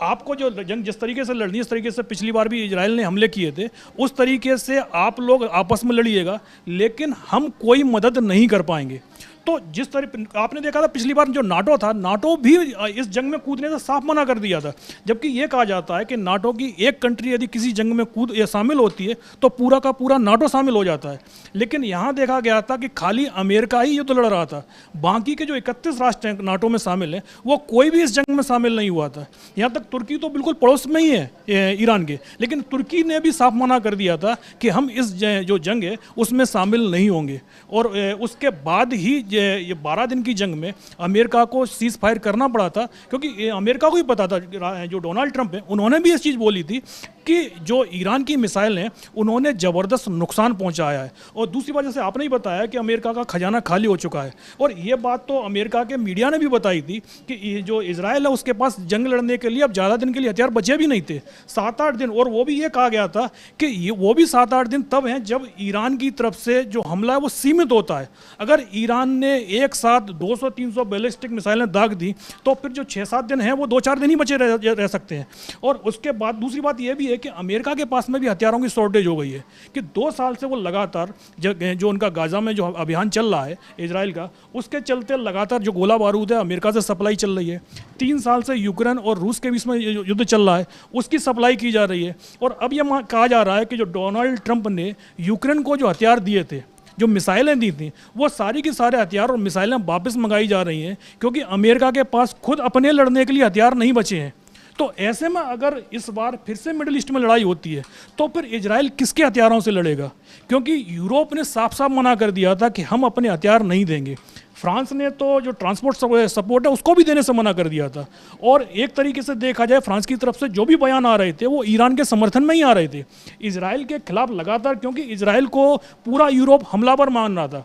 आपको जो जंग जिस तरीके से लड़नी है, इस तरीके से पिछली बार भी इजराइल ने हमले किए थे, उस तरीके से आप लोग आपस में लड़िएगा, लेकिन हम कोई मदद नहीं कर पाएंगे। तो जिस तरह आपने देखा था पिछली बार जो नाटो था, नाटो भी इस जंग में कूदने से साफ मना कर दिया था, जबकि ये कहा जाता है कि नाटो की एक कंट्री यदि किसी जंग में शामिल होती है तो पूरा का पूरा नाटो शामिल हो जाता है। लेकिन यहाँ देखा गया था कि खाली अमेरिका ही युद्ध लड़ रहा था, बाकी के जो 31 राष्ट्र हैं नाटो में शामिल हैं वो कोई भी इस जंग में शामिल नहीं हुआ था। यहाँ तक तुर्की तो बिल्कुल पड़ोस में ही है ईरान के, लेकिन तुर्की ने भी साफ मना कर दिया था कि हम इस जो जंग है उसमें शामिल नहीं होंगे। और उसके बाद ही ये 12 दिन की जंग में अमेरिका को सीज फायर करना पड़ा था, क्योंकि अमेरिका को ही पता था, जो डोनाल्ड ट्रंप है उन्होंने भी इस चीज़ बोली थी कि जो ईरान की मिसाइल हैं उन्होंने ज़बरदस्त नुकसान पहुंचाया है। और दूसरी बात, जैसे आपने ही बताया कि अमेरिका का खजाना खाली हो चुका है, और ये बात तो अमेरिका के मीडिया ने भी बताई थी कि जो इजराइल है उसके पास जंग लड़ने के लिए अब ज़्यादा दिन के लिए हथियार बचे भी नहीं थे, 7-8 दिन। और वो भी ये कहा गया था कि वो भी 7-8 दिन तब हैं जब ईरान की तरफ से जो हमला है वो सीमित होता है। अगर ईरान ने एक साथ 200-300 बैलिस्टिक मिसाइलें दाग दी तो फिर जो 6-7 दिन हैं वो 2-4 दिन ही बचे रह सकते हैं। और उसके बाद दूसरी बात ये भी है कि अमेरिका के पास में भी हथियारों की शॉर्टेज हो गई है कि 2 साल से वो लगातार जो उनका गाजा में जो अभियान चल रहा है इजराइल का, उसके चलते लगातार जो गोला बारूद है अमेरिका से सप्लाई चल रही है। 3 साल से यूक्रेन और रूस के बीच में युद्ध चल रहा है, उसकी सप्लाई की जा रही है। और अब यह कहा जा रहा है कि जो डोनाल्ड ट्रंप ने यूक्रेन को जो हथियार दिए थे, जो मिसाइलें दी थी, वो सारी की सारे हथियार और मिसाइलें वापस मंगाई जा रही हैं, क्योंकि अमेरिका के पास खुद अपने लड़ने के लिए हथियार नहीं बचे हैं। तो ऐसे में अगर इस बार फिर से मिडिल ईस्ट में लड़ाई होती है तो फिर इजराइल किसके हथियारों से लड़ेगा? क्योंकि यूरोप ने साफ साफ मना कर दिया था कि हम अपने हथियार नहीं देंगे। फ्रांस ने तो जो ट्रांसपोर्ट सपोर्ट है उसको भी देने से मना कर दिया था। और एक तरीके से देखा जाए फ्रांस की तरफ से जो भी बयान आ रहे थे वो ईरान के समर्थन में ही आ रहे थे, इजराइल के खिलाफ लगातार, क्योंकि इजराइल को पूरा यूरोप हमलावर मान रहा था।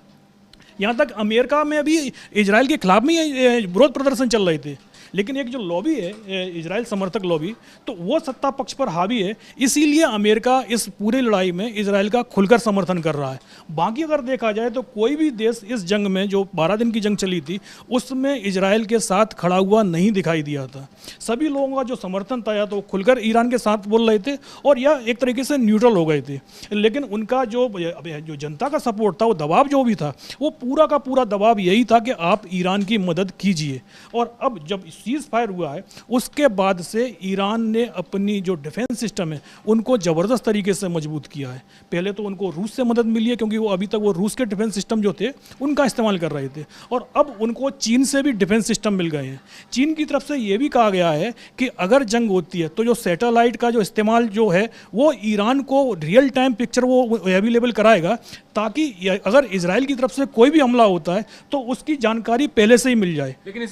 यहाँ तक अमेरिका में भी इजराइल के खिलाफ में विरोध प्रदर्शन चल रहे थे। लेकिन एक जो लॉबी है इजराइल समर्थक लॉबी, तो वो सत्ता पक्ष पर हावी है, इसीलिए अमेरिका इस पूरी लड़ाई में इजराइल का खुलकर समर्थन कर रहा है। बाकी अगर देखा जाए तो कोई भी देश इस जंग में, जो 12 दिन की जंग चली थी, उसमें इजराइल के साथ खड़ा हुआ नहीं दिखाई दिया था। सभी लोगों का जो समर्थन था या तो खुलकर ईरान के साथ बोल रहे थे और या एक तरीके से न्यूट्रल हो गए थे। लेकिन उनका जो जनता का सपोर्ट था, वो दबाव जो भी था, वो पूरा का पूरा दबाव यही था कि आप ईरान की मदद कीजिए। और अब जब सीज फायर हुआ है उसके बाद से ईरान ने अपनी जो डिफेंस सिस्टम है उनको ज़बरदस्त तरीके से मजबूत किया है। पहले तो उनको रूस से मदद मिली है, क्योंकि वो अभी तक वो रूस के डिफेंस सिस्टम जो थे उनका इस्तेमाल कर रहे थे, और अब उनको चीन से भी डिफेंस सिस्टम मिल गए हैं। चीन की तरफ से ये भी कहा गया है कि अगर जंग होती है तो जो सैटेलाइट का जो इस्तेमाल जो है वो ईरान को रियल टाइम पिक्चर वो अवेलेबल कराएगा, ताकि अगर इजराइल की तरफ से कोई भी हमला होता है तो उसकी जानकारी पहले से ही मिल जाए। लेकिन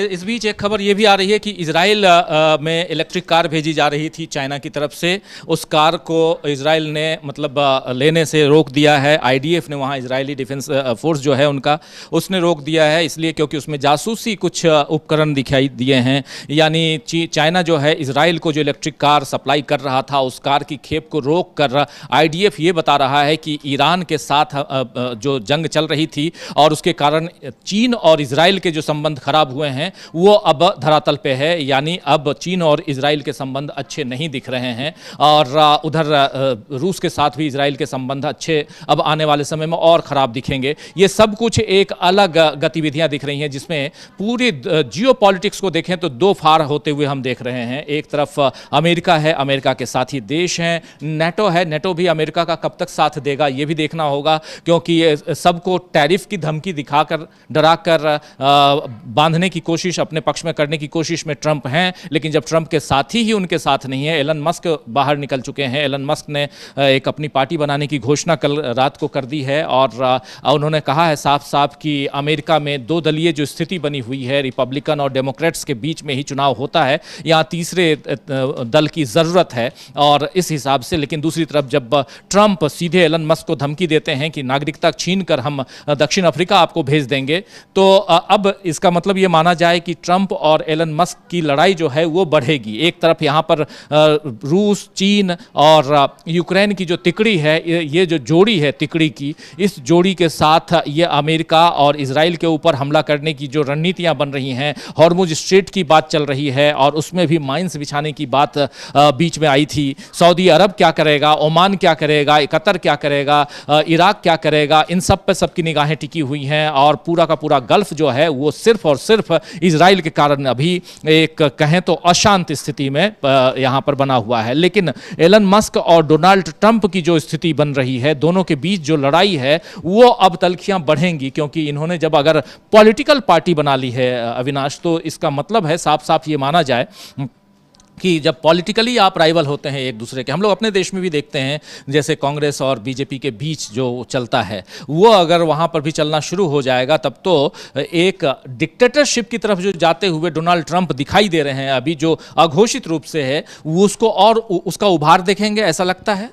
इस बीच एक खबर ये भी आ रही है कि इजराइल में इलेक्ट्रिक कार भेजी जा रही थी चाइना की तरफ से, उस कार को इजराइल ने मतलब लेने से रोक दिया है। आईडीएफ ने, वहाँ इजरायली डिफेंस फोर्स जो है उनका, उसने रोक दिया है, इसलिए क्योंकि उसमें जासूसी कुछ उपकरण दिखाई दिए हैं। यानी चाइना जो है इजराइल को जो इलेक्ट्रिक कार सप्लाई कर रहा था, उस कार की खेप को रोक कर आईडीएफ ये बता रहा है कि ईरान के साथ जो जंग चल रही थी और उसके कारण चीन और इजराइल के जो संबंध खराब हुए हैं वो अब धरातल पे है। यानी अब चीन और इजराइल के संबंध अच्छे नहीं दिख रहे हैं, और उधर रूस के साथ भी इजराइल के संबंध अच्छे अब आने वाले समय में और खराब दिखेंगे। ये सब कुछ एक अलग गतिविधियां दिख रही हैं, जिसमें पूरी जियोपॉलिटिक्स को देखें तो दो फार होते हुए हम देख रहे हैं। एक तरफ अमेरिका है, अमेरिका के साथी देश हैं, नेटो है, नेटो भी अमेरिका का कब तक साथ देगा ये भी देखना होगा, क्योंकि सबको टैरिफ की धमकी दिखाकर, डराकर बांधने की कोशिश, अपने पक्ष में करने की कोशिश में ट्रंप हैं। लेकिन जब ट्रंप के साथी ही उनके साथ नहीं है, एलन मस्क बाहर निकल चुके हैं। एलन मस्क ने एक अपनी पार्टी बनाने की घोषणा कल रात को कर दी है, और उन्होंने कहा है साफ साफ कि अमेरिका में दो दलीय जो स्थिति बनी हुई है, रिपब्लिकन और डेमोक्रेट्स के बीच में ही चुनाव होता है, यहाँ तीसरे दल की ज़रूरत है। और इस हिसाब से, लेकिन दूसरी तरफ जब ट्रंप सीधे एलन मस्क को धमकी देते हैं कि नागरिकता छीन कर हम दक्षिण अफ्रीका आपको भेज देंगे, तो अब इसका मतलब ये माना जाए कि ट्रंप और एलन मस्क की लड़ाई जो है वो बढ़ेगी। एक तरफ यहाँ पर रूस, चीन और यूक्रेन की जो तिकड़ी है, ये जो जोड़ी है तिकड़ी की, इस जोड़ी के साथ ये अमेरिका और इजराइल के ऊपर हमला करने की जो रणनीतियां बन रही हैं, हॉर्मुज स्ट्रेट की बात चल रही है और उसमें भी माइंस बिछाने की बात बीच में आई थी। सऊदी अरब क्या करेगा, ओमान क्या करेगा, कतर क्या करेगा, इराक क्या करेगा, इन सब पे सबकी निगाहें टिकी हुई हैं, और पूरा का पूरा गल्फ जो है वो सिर्फ और सिर्फ इजराइल के कारण अभी एक कहें तो अशांत स्थिति में यहाँ पर बना हुआ है। लेकिन एलन मस्क और डोनाल्ड ट्रंप की जो स्थिति बन रही है, दोनों के बीच जो लड़ाई है वो अब तल्खियां बढ़ेंगी, क्योंकि इन्होंने जब अगर पॉलिटिकल पार्टी बना ली है अविनाश, तो इसका मतलब है साफ साफ ये माना जाए कि जब पॉलिटिकली आप राइवल होते हैं एक दूसरे के, हम लोग अपने देश में भी देखते हैं जैसे कांग्रेस और बीजेपी के बीच जो चलता है, वो अगर वहाँ पर भी चलना शुरू हो जाएगा तब तो एक डिक्टेटरशिप की तरफ जो जाते हुए डोनाल्ड ट्रंप दिखाई दे रहे हैं अभी, जो अघोषित रूप से है, वो उसको और उसका उभार देखेंगे, ऐसा लगता है।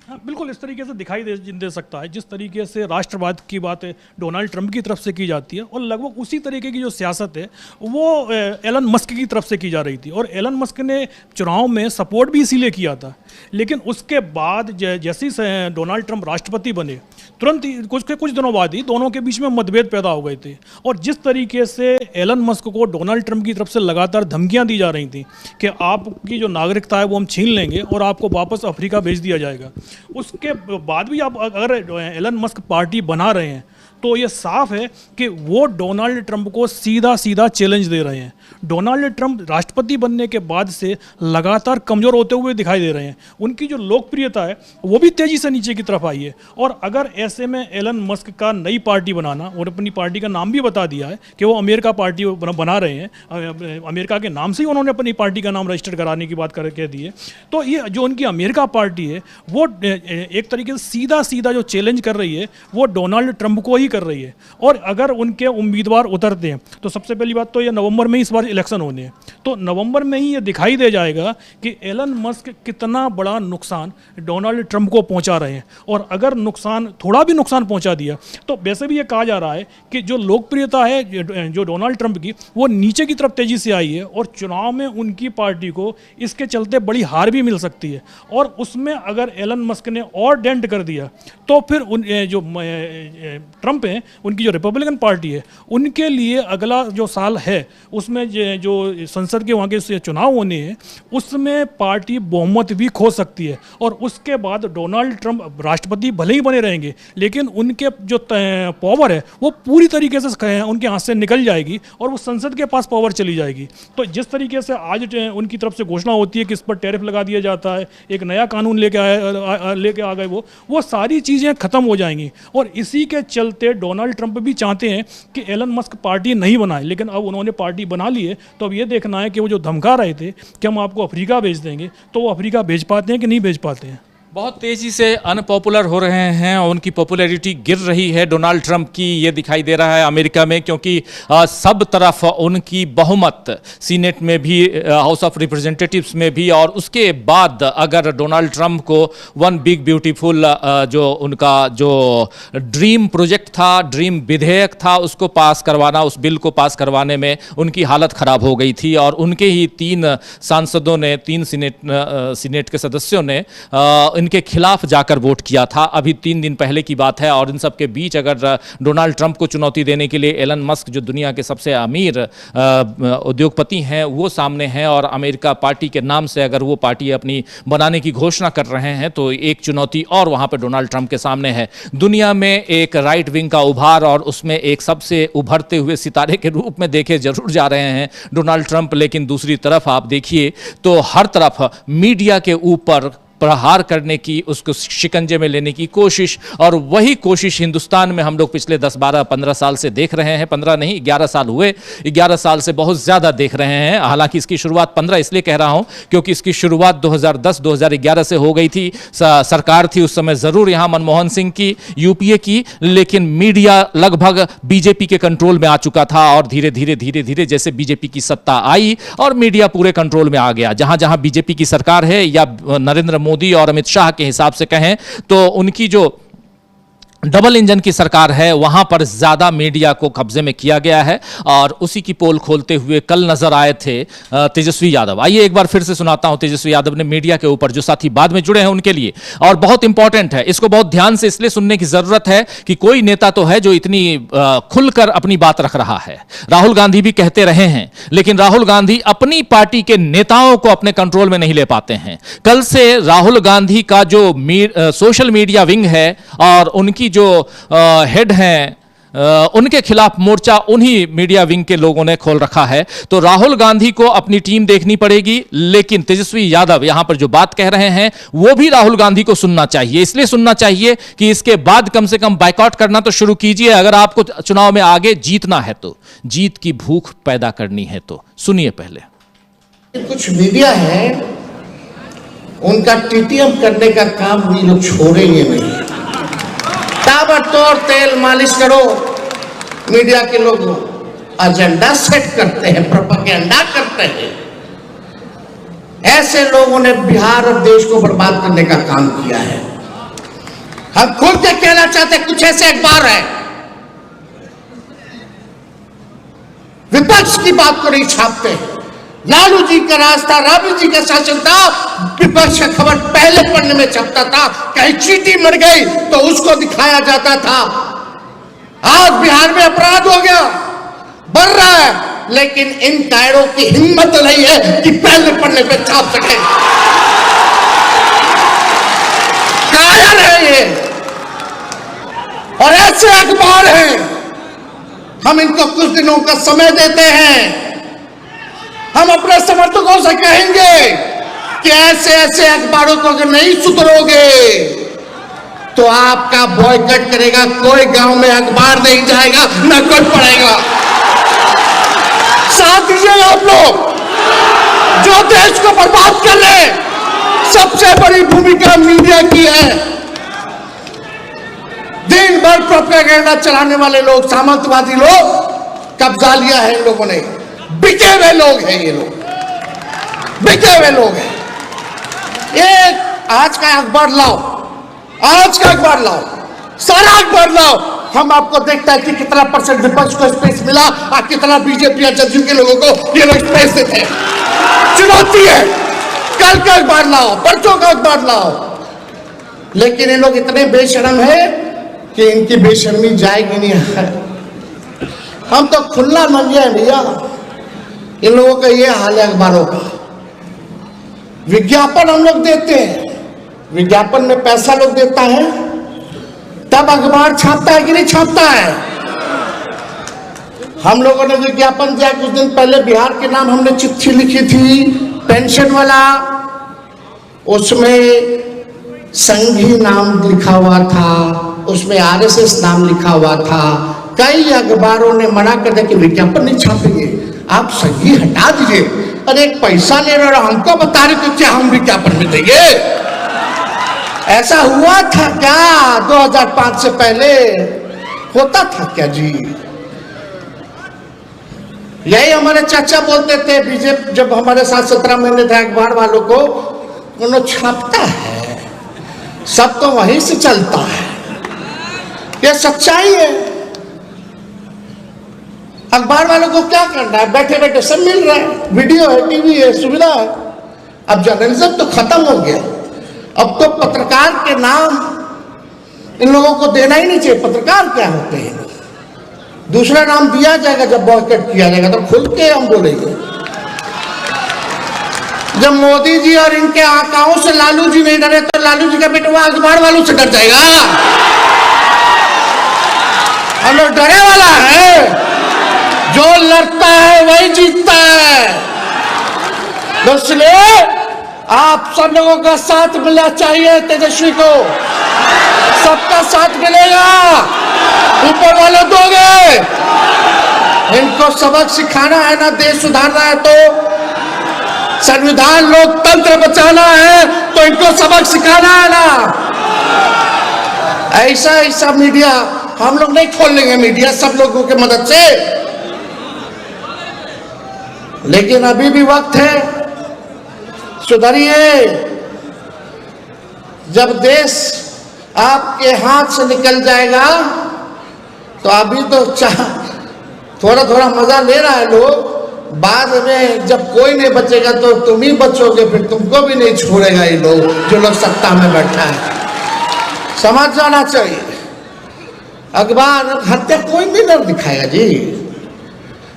हाँ, बिल्कुल इस तरीके से दिखाई दे सकता है, जिस तरीके से राष्ट्रवाद की बात डोनाल्ड ट्रंप की तरफ से की जाती है, और लगभग उसी तरीके की जो सियासत है वो एलन मस्क की तरफ से की जा रही थी। और एलन मस्क ने चुनाव में सपोर्ट भी इसीलिए किया था, लेकिन उसके बाद जैसे ही डोनाल्ड ट्रंप राष्ट्रपति बने, तुरंत कुछ दिनों बाद ही दोनों के बीच में मतभेद पैदा हो गए थे। और जिस तरीके से एलन मस्क को डोनाल्ड ट्रंप की तरफ से लगातार धमकियां दी जा रही थी कि आपकी जो नागरिकता है वो हम छीन लेंगे और आपको वापस अफ्रीका भेज दिया जाएगा, उसके बाद भी आप अगर एलन मस्क पार्टी बना रहे हैं तो ये साफ है कि वो डोनाल्ड ट्रंप को सीधा सीधा चैलेंज दे रहे हैं। डोनाल्ड ट्रंप राष्ट्रपति बनने के बाद से लगातार कमज़ोर होते हुए दिखाई दे रहे हैं। उनकी जो लोकप्रियता है वो भी तेज़ी से नीचे की तरफ आई है। और अगर ऐसे में एलन मस्क का नई पार्टी बनाना, और अपनी पार्टी का नाम भी बता दिया है कि वो अमेरिका पार्टी बना रहे हैं, अमेरिका के नाम से ही उन्होंने अपनी पार्टी का नाम रजिस्टर कराने की बात कह दी है, तो ये जो उनकी अमेरिका पार्टी है वो एक तरीके से सीधा सीधा जो चैलेंज कर रही है वो डोनाल्ड ट्रंप को ही कर रही है। और अगर उनके उम्मीदवार उतरते हैं तो सबसे पहली बात तो ये नवंबर में ही इस बार इलेक्शन होने हैं, तो नवंबर में ही ये दिखाई दे जाएगा कि एलन मस्क कितना बड़ा नुकसान डोनाल्ड ट्रंप को पहुंचा रहे हैं। और अगर थोड़ा भी नुकसान पहुंचा दिया तो वैसे भी ये कहा जा रहा है कि जो लोकप्रियता है जो डोनाल्ड ट्रंप की वो नीचे की तरफ तेजी से आई है, और चुनाव में उनकी पार्टी को इसके चलते बड़ी हार भी मिल सकती है। और उसमें अगर एलन मस्क ने और डेंट कर दिया तो फिर जो ट्रंप हैं, उनकी जो रिपब्लिकन पार्टी है, उनके लिए अगला जो साल है उसमें जो संसद के वहाँ के चुनाव होने हैं उसमें पार्टी बहुमत भी खो सकती है। और उसके बाद डोनाल्ड ट्रंप राष्ट्रपति भले ही बने रहेंगे लेकिन उनके जो पावर है वो पूरी तरीके से उनके हाथ से निकल जाएगी और वो संसद के पास पावर चली जाएगी। तो जिस तरीके से आज उनकी तरफ से घोषणा होती है कि इस पर टैरिफ लगा दिया जाता है, एक नया कानून लेके आ गए, वो सारी चीज़ें खत्म हो जाएंगी। और इसी के चलते डोनाल्ड ट्रंप भी चाहते हैं कि एलन मस्क पार्टी नहीं बनाए, लेकिन अब उन्होंने पार्टी बना ली है। तो अब ये देखना है कि वो जो धमका रहे थे कि हम आपको अफ्रीका भेज देंगे, तो वो अफ्रीका भेज पाते हैं कि नहीं भेज पाते हैं। बहुत तेजी से अनपॉपुलर हो रहे हैं, उनकी पॉपुलैरिटी गिर रही है डोनाल्ड ट्रंप की, ये दिखाई दे रहा है अमेरिका में, क्योंकि सब तरफ उनकी बहुमत सीनेट में भी, हाउस ऑफ रिप्रेजेंटेटिव्स में भी, और उसके बाद अगर डोनाल्ड ट्रंप को वन बिग ब्यूटीफुल जो उनका जो ड्रीम प्रोजेक्ट था, ड्रीम विधेयक था, उसको पास करवाना, उस बिल को पास करवाने में उनकी हालत खराब हो गई थी। और उनके ही 3 सांसदों ने, 3 सीनेट के सदस्यों ने इनके खिलाफ जाकर वोट किया था, अभी 3 दिन पहले की बात है। और इन सब के बीच अगर डोनाल्ड ट्रंप को चुनौती देने के लिए एलन मस्क, जो दुनिया के सबसे अमीर उद्योगपति हैं, वो सामने हैं, और अमेरिका पार्टी के नाम से अगर वो पार्टी अपनी बनाने की घोषणा कर रहे हैं, तो एक चुनौती और वहां पर डोनाल्ड ट्रंप के सामने है। दुनिया में एक राइट विंग का उभार, और उसमें एक सबसे उभरते हुए सितारे के रूप में देखे जरूर जा रहे हैं डोनाल्ड ट्रंप, लेकिन दूसरी तरफ आप देखिए तो हर तरफ मीडिया के ऊपर प्रहार करने की, उसको शिकंजे में लेने की कोशिश, और वही कोशिश हिंदुस्तान में हम लोग पिछले 10, 12, 15 साल से देख रहे हैं। 15 नहीं, 11 साल हुए, 11 साल से बहुत ज़्यादा देख रहे हैं। हालांकि इसकी शुरुआत 15 इसलिए कह रहा हूं क्योंकि इसकी शुरुआत 2010-2011 से हो गई थी। सरकार थी उस समय ज़रूर यहाँ मनमोहन सिंह की, यूपीए की, लेकिन मीडिया लगभग बीजेपी के कंट्रोल में आ चुका था। और धीरे धीरे जैसे बीजेपी की सत्ता आई और मीडिया पूरे कंट्रोल में आ गया, जहां जहां बीजेपी की सरकार है, या नरेंद्र मोदी और अमित शाह के हिसाब से कहें तो उनकी जो डबल इंजन की सरकार है, वहां पर ज्यादा मीडिया को कब्जे में किया गया है। और उसी की पोल खोलते हुए कल नजर आए थे तेजस्वी यादव। आइए एक बार फिर से सुनाता हूं तेजस्वी यादव ने मीडिया के ऊपर, जो साथी बाद में जुड़े हैं उनके लिए, और बहुत इंपॉर्टेंट है, इसको बहुत ध्यान से इसलिए सुनने की जरूरत है कि कोई नेता तो है जो इतनी खुलकर अपनी बात रख रहा है। राहुल गांधी भी कहते रहे हैं, लेकिन राहुल गांधी अपनी पार्टी के नेताओं को अपने कंट्रोल में नहीं ले पाते हैं। कल से राहुल गांधी का जो सोशल मीडिया विंग है और उनकी जो हेड हैं, उनके खिलाफ मोर्चा उन्हीं मीडिया विंग के लोगों ने खोल रखा है। तो राहुल गांधी को अपनी टीम देखनी पड़ेगी, लेकिन तेजस्वी यादव यहां पर जो बात कह रहे हैं वो भी राहुल गांधी को सुनना चाहिए। इसलिए सुनना चाहिए कि इसके बाद कम से कम बाइकआउट करना तो शुरू कीजिए, अगर आपको चुनाव में आगे जीतना है तो, जीत की भूख पैदा करनी है तो। सुनिए पहले। कुछ मीडिया है, उनका टीटीएम करने का काम भी लोग छोड़ेंगे नहीं। ताबड़तोड़ तेल मालिश करो, मीडिया के लोग एजेंडा सेट करते हैं, प्रोपेगेंडा करते हैं। ऐसे लोगों ने बिहार और देश को बर्बाद करने का काम किया है। हम खुल के कहना चाहते हैं, कुछ ऐसे अखबार है विपक्ष की बात को नहीं छापते। लालू जी का राज था, राबड़ी जी का शासन था, विपक्ष का खबर पहले पन्ने में छपता था। कहीं चींटी मर गई तो उसको दिखाया जाता था। आज बिहार में अपराध हो गया, बढ़ रहा है, लेकिन इन कायरों की हिम्मत नहीं है कि पहले पन्ने पे छाप सके। कायर है ये, और ऐसे अखबार हैं, हम इनको कुछ दिनों का समय देते हैं। हम अपने समर्थकों से कहेंगे कि ऐसे ऐसे अखबारों को अगर नहीं सुधरोगे तो आपका बॉयकॉट करेगा। कोई गांव में अखबार नहीं जाएगा, न कोई पढ़ेगा। साथ दीजिएगा आप लोग जो देश को बर्बाद कर रहे हैं। सबसे बड़ी भूमिका मीडिया की है। दिन भर प्रोपेगेंडा चलाने वाले लोग, सामंतवादी लोग, कब्जा लिया है इन लोगों ने। बिके हुए लोग हैं ये लोग, बिके हुए लोग हैं। एक आज का अखबार लाओ, आज का अखबार लाओ, सारा अखबार लाओ, हम आपको देखता है कि कितना % विपक्ष को स्पेस मिला और कितना बीजेपी या जदयू के लोगों को ये लोग स्पेस देते हैं। चुनौती है। कल का अखबार लाओ, परसों का अखबार लाओ। लेकिन ये लोग इतने बेशर्म है कि इनकी बेशर्मी जाएगी नहीं। हम तो खुला मंगे हैं भैया। इन लोगों का ये हाल है अखबारों का। विज्ञापन हम लोग देते हैं, विज्ञापन में पैसा लोग देता है, तब अखबार छापता है कि नहीं छापता है। हम लोगों ने विज्ञापन दिया कुछ दिन पहले, बिहार के नाम हमने चिट्ठी लिखी थी पेंशन वाला, उसमें संघी नाम लिखा हुआ था, उसमें आरएसएस नाम लिखा हुआ था। कई अखबारों ने मना कर दिया कि विज्ञापन नहीं छापेंगे, आप संघी हटा दीजिए। अरे एक पैसा ले रहे हो, हमको बता रहे तो क्या हम विज्ञापन में देंगे? ऐसा हुआ था क्या 2005 से पहले? होता था क्या जी? यही हमारे चाचा बोलते थे बीजेपी जब हमारे साथ 17 महीने थे अखबार वालों को, उन्होंने छापता है, सब तो वहीं से चलता है। यह सच्चाई है। अखबार वालों को क्या करना है? बैठे बैठे सब मिल रहा है, वीडियो है, टीवी है, सुविधा है। अब जर्नलिज्म तो खत्म हो गया। अब तो पत्रकार के नाम इन लोगों को देना ही नहीं चाहिए। पत्रकार क्या होते हैं? दूसरा नाम दिया जाएगा जब बॉयकॉट किया जाएगा तो खुल के हम बोलेंगे। जब मोदी जी और इनके आकाओं से लालू जी नहीं डरे तो लालू जी का बेटवा अखबार वालों से डर जाएगा। हम लोग डरे वाला है। जो लड़ता है वही जीतता है। इसलिए आप सब लोगों का साथ मिलना चाहिए। तेजस्वी को सबका साथ मिलेगा, ऊपर वाले दोगे। इनको सबक सिखाना है ना, देश सुधारना है तो, संविधान लोकतंत्र बचाना है तो इनको सबक सिखाना है ना। ऐसा ऐसा मीडिया हम लोग नहीं खोल लेंगे, मीडिया सब लोगों की मदद से। लेकिन अभी भी वक्त है, सुधरिए। जब देश आपके हाथ से निकल जाएगा तो अभी तो थोड़ा थोड़ा मजा ले रहा है लोग, बाद में जब कोई नहीं बचेगा तो तुम ही बचोगे, फिर तुमको भी नहीं छोड़ेगा ये लोग जो लोग सत्ता में बैठा है। समझ जाना चाहिए। अखबार हत्या कोई भी नहीं दिखाएगा जी।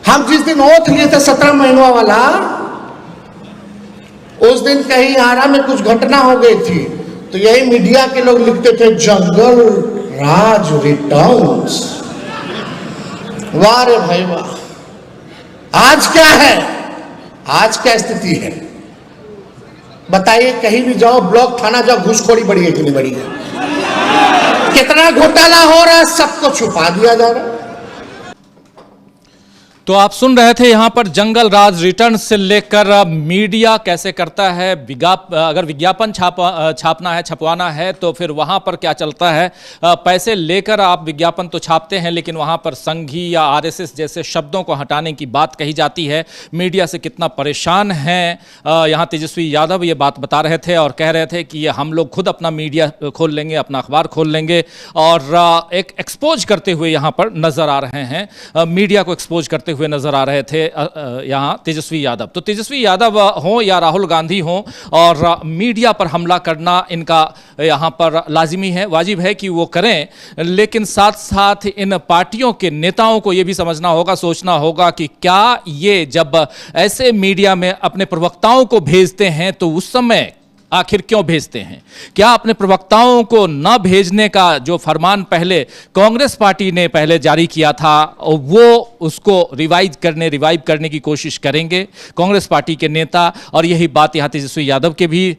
हम जिस दिन ओथ लिए थे 17 महीनों वाला, उस दिन कहीं आरा में कुछ घटना हो गई थी तो यही मीडिया के लोग लिखते थे जंगल राज रिटर्न्स। वाह रे भाई वाह। आज क्या है? आज क्या स्थिति है बताइए? कहीं भी जाओ, ब्लॉक थाना जाओ, घूसखोरी बढ़ी है कि नहीं बढ़ी है? कितना घोटाला हो रहा है, सबको छुपा दिया जा रहा है। तो आप सुन रहे थे यहाँ पर जंगल राज रिटर्न से लेकर मीडिया कैसे करता है। अगर विज्ञापन छापना है, छपवाना है तो फिर वहाँ पर क्या चलता है, पैसे लेकर आप विज्ञापन तो छापते हैं लेकिन वहाँ पर संघी या आरएसएस जैसे शब्दों को हटाने की बात कही जाती है। मीडिया से कितना परेशान हैं, यहाँ तेजस्वी यादव ये बात बता रहे थे और कह रहे थे कि हम लोग खुद अपना मीडिया खोल लेंगे, अपना अखबार खोल लेंगे, और एक एक्सपोज करते हुए यहाँ पर नजर आ रहे हैं, मीडिया को एक्सपोज करते हुए नजर आ रहे थे यहाँ तेजस्वी यादव। तो तेजस्वी यादव हो या राहुल गांधी हो, और मीडिया पर हमला करना इनका यहाँ पर लाजिमी है, वाजिब है कि वो करें। लेकिन साथ साथ इन पार्टियों के नेताओं को ये भी समझना होगा, सोचना होगा कि क्या ये जब ऐसे मीडिया में अपने प्रवक्ताओं को भेजते हैं तो उस समय आखिर क्यों भेजते हैं? क्या अपने प्रवक्ताओं को न भेजने का जो फरमान पहले कांग्रेस पार्टी ने पहले जारी किया था वो उसको रिवाइव करने की कोशिश करेंगे कांग्रेस पार्टी के नेता? और यही बात यहाँ तेजस्वी यादव के भी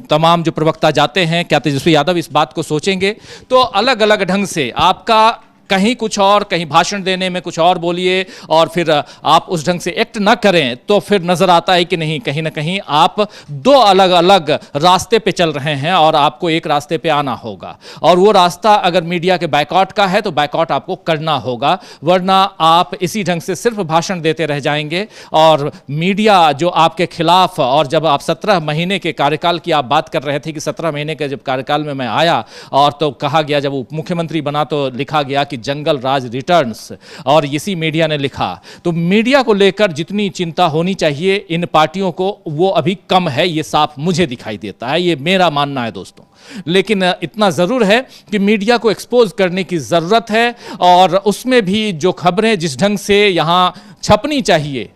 तमाम जो प्रवक्ता जाते हैं, क्या तेजस्वी यादव इस बात को सोचेंगे? तो अलग अलग ढंग से आपका कहीं कुछ और, कहीं भाषण देने में कुछ और बोलिए और फिर आप उस ढंग से एक्ट ना करें तो फिर नजर आता है कि नहीं, कहीं ना कहीं आप दो अलग अलग रास्ते पे चल रहे हैं और आपको एक रास्ते पे आना होगा। और वो रास्ता अगर मीडिया के बायकॉट का है तो बायकॉट आपको करना होगा, वरना आप इसी ढंग से सिर्फ भाषण देते रह जाएंगे और मीडिया जो आपके खिलाफ। और जब आप 17 महीने के कार्यकाल की आप बात कर रहे थे कि 17 महीने के जब कार्यकाल में मैं आया और तो कहा गया, जब उप मुख्यमंत्री बना तो लिखा गया कि जंगल राज रिटर्न्स, और इसी मीडिया ने लिखा। तो मीडिया को लेकर जितनी चिंता होनी चाहिए इन पार्टियों को वो अभी कम है, ये साफ मुझे दिखाई देता है, ये मेरा मानना है दोस्तों। लेकिन इतना जरूर है कि मीडिया को एक्सपोज करने की जरूरत है और उसमें भी जो खबरें जिस ढंग से यहां छपनी चाहिए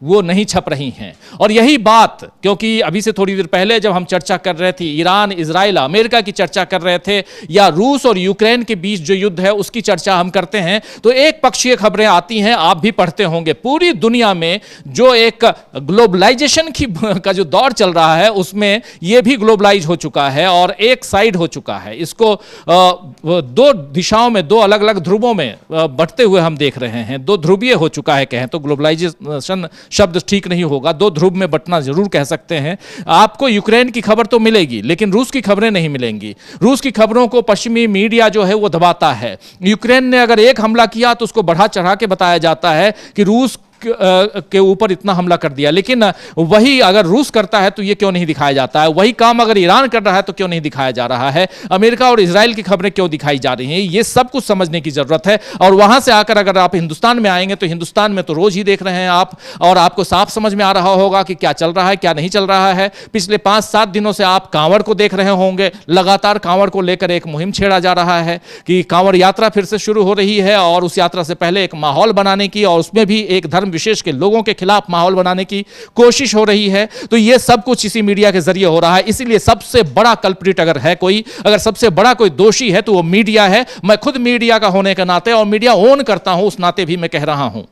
वो नहीं छप रही हैं। और यही बात, क्योंकि अभी से थोड़ी देर पहले जब हम चर्चा कर रहे थे ईरान, इजराइल, अमेरिका की चर्चा कर रहे थे, या रूस और यूक्रेन के बीच जो युद्ध है उसकी चर्चा हम करते हैं, तो एक पक्षीय खबरें आती हैं, आप भी पढ़ते होंगे। पूरी दुनिया में जो एक ग्लोबलाइजेशन का जो दौर चल रहा है उसमें यह भी ग्लोबलाइज हो चुका है और एक साइड हो चुका है। इसको दो दिशाओं में, दो अलग अलग ध्रुवों में बढ़ते हुए हम देख रहे हैं। दो ध्रुवीय हो चुका है, कहें तो ग्लोबलाइजेशन शब्द ठीक नहीं होगा, दो ध्रुव में बंटना जरूर कह सकते हैं। आपको यूक्रेन की खबर तो मिलेगी लेकिन रूस की खबरें नहीं मिलेंगी। रूस की खबरों को पश्चिमी मीडिया जो है वो दबाता है। यूक्रेन ने अगर एक हमला किया तो उसको बढ़ा चढ़ा के बताया जाता है कि रूस के ऊपर इतना हमला कर दिया, लेकिन वही अगर रूस करता है तो ये क्यों नहीं दिखाया जाता है? वही काम अगर ईरान कर रहा है तो क्यों नहीं दिखाया जा रहा है? अमेरिका और इजराइल की खबरें क्यों दिखाई जा रही हैं? ये सब कुछ समझने की जरूरत है। और वहां से आकर अगर आप हिंदुस्तान में आएंगे तो हिंदुस्तान में तो रोज ही देख रहे हैं आप, और आपको साफ समझ में आ रहा होगा कि क्या चल रहा है, क्या नहीं चल रहा है। पिछले 5-7 दिनों से आप कांवड़ को देख रहे होंगे, लगातार कांवड़ को लेकर एक मुहिम छेड़ा जा रहा है कि कांवड़ यात्रा फिर से शुरू हो रही है और उस यात्रा से पहले एक माहौल बनाने की और उसमें भी एक धर्म विशेष के लोगों के खिलाफ माहौल बनाने की कोशिश हो रही है। तो यह सब कुछ इसी मीडिया के जरिए हो रहा है। इसीलिए सबसे बड़ा कल्प्रिट अगर है कोई, अगर सबसे बड़ा कोई दोषी है तो वो मीडिया है। मैं खुद मीडिया का होने के नाते और मीडिया ओन करता हूं उस नाते भी मैं कह रहा हूं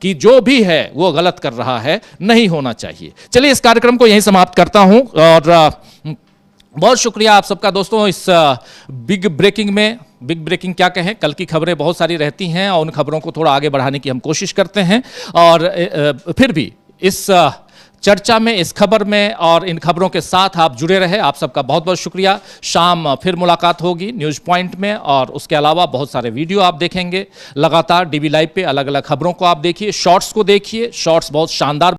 कि जो भी है वो गलत कर रहा है, नहीं होना चाहिए। चलिए इस कार्यक्रम को यहीं समाप्त करता हूं और बहुत शुक्रिया आप सबका दोस्तों। इस बिग ब्रेकिंग क्या कहें, कल की खबरें बहुत सारी रहती हैं और उन खबरों को थोड़ा आगे बढ़ाने की हम कोशिश करते हैं। और फिर भी इस चर्चा में, इस खबर में और इन खबरों के साथ आप जुड़े रहे, आप सबका बहुत बहुत शुक्रिया। शाम फिर मुलाकात होगी न्यूज़ पॉइंट में और उसके अलावा बहुत सारे वीडियो आप देखेंगे लगातार डीवी लाइव पे। अलग अलग खबरों को आप देखिए, शॉर्ट्स को देखिए, शॉर्ट्स बहुत शानदार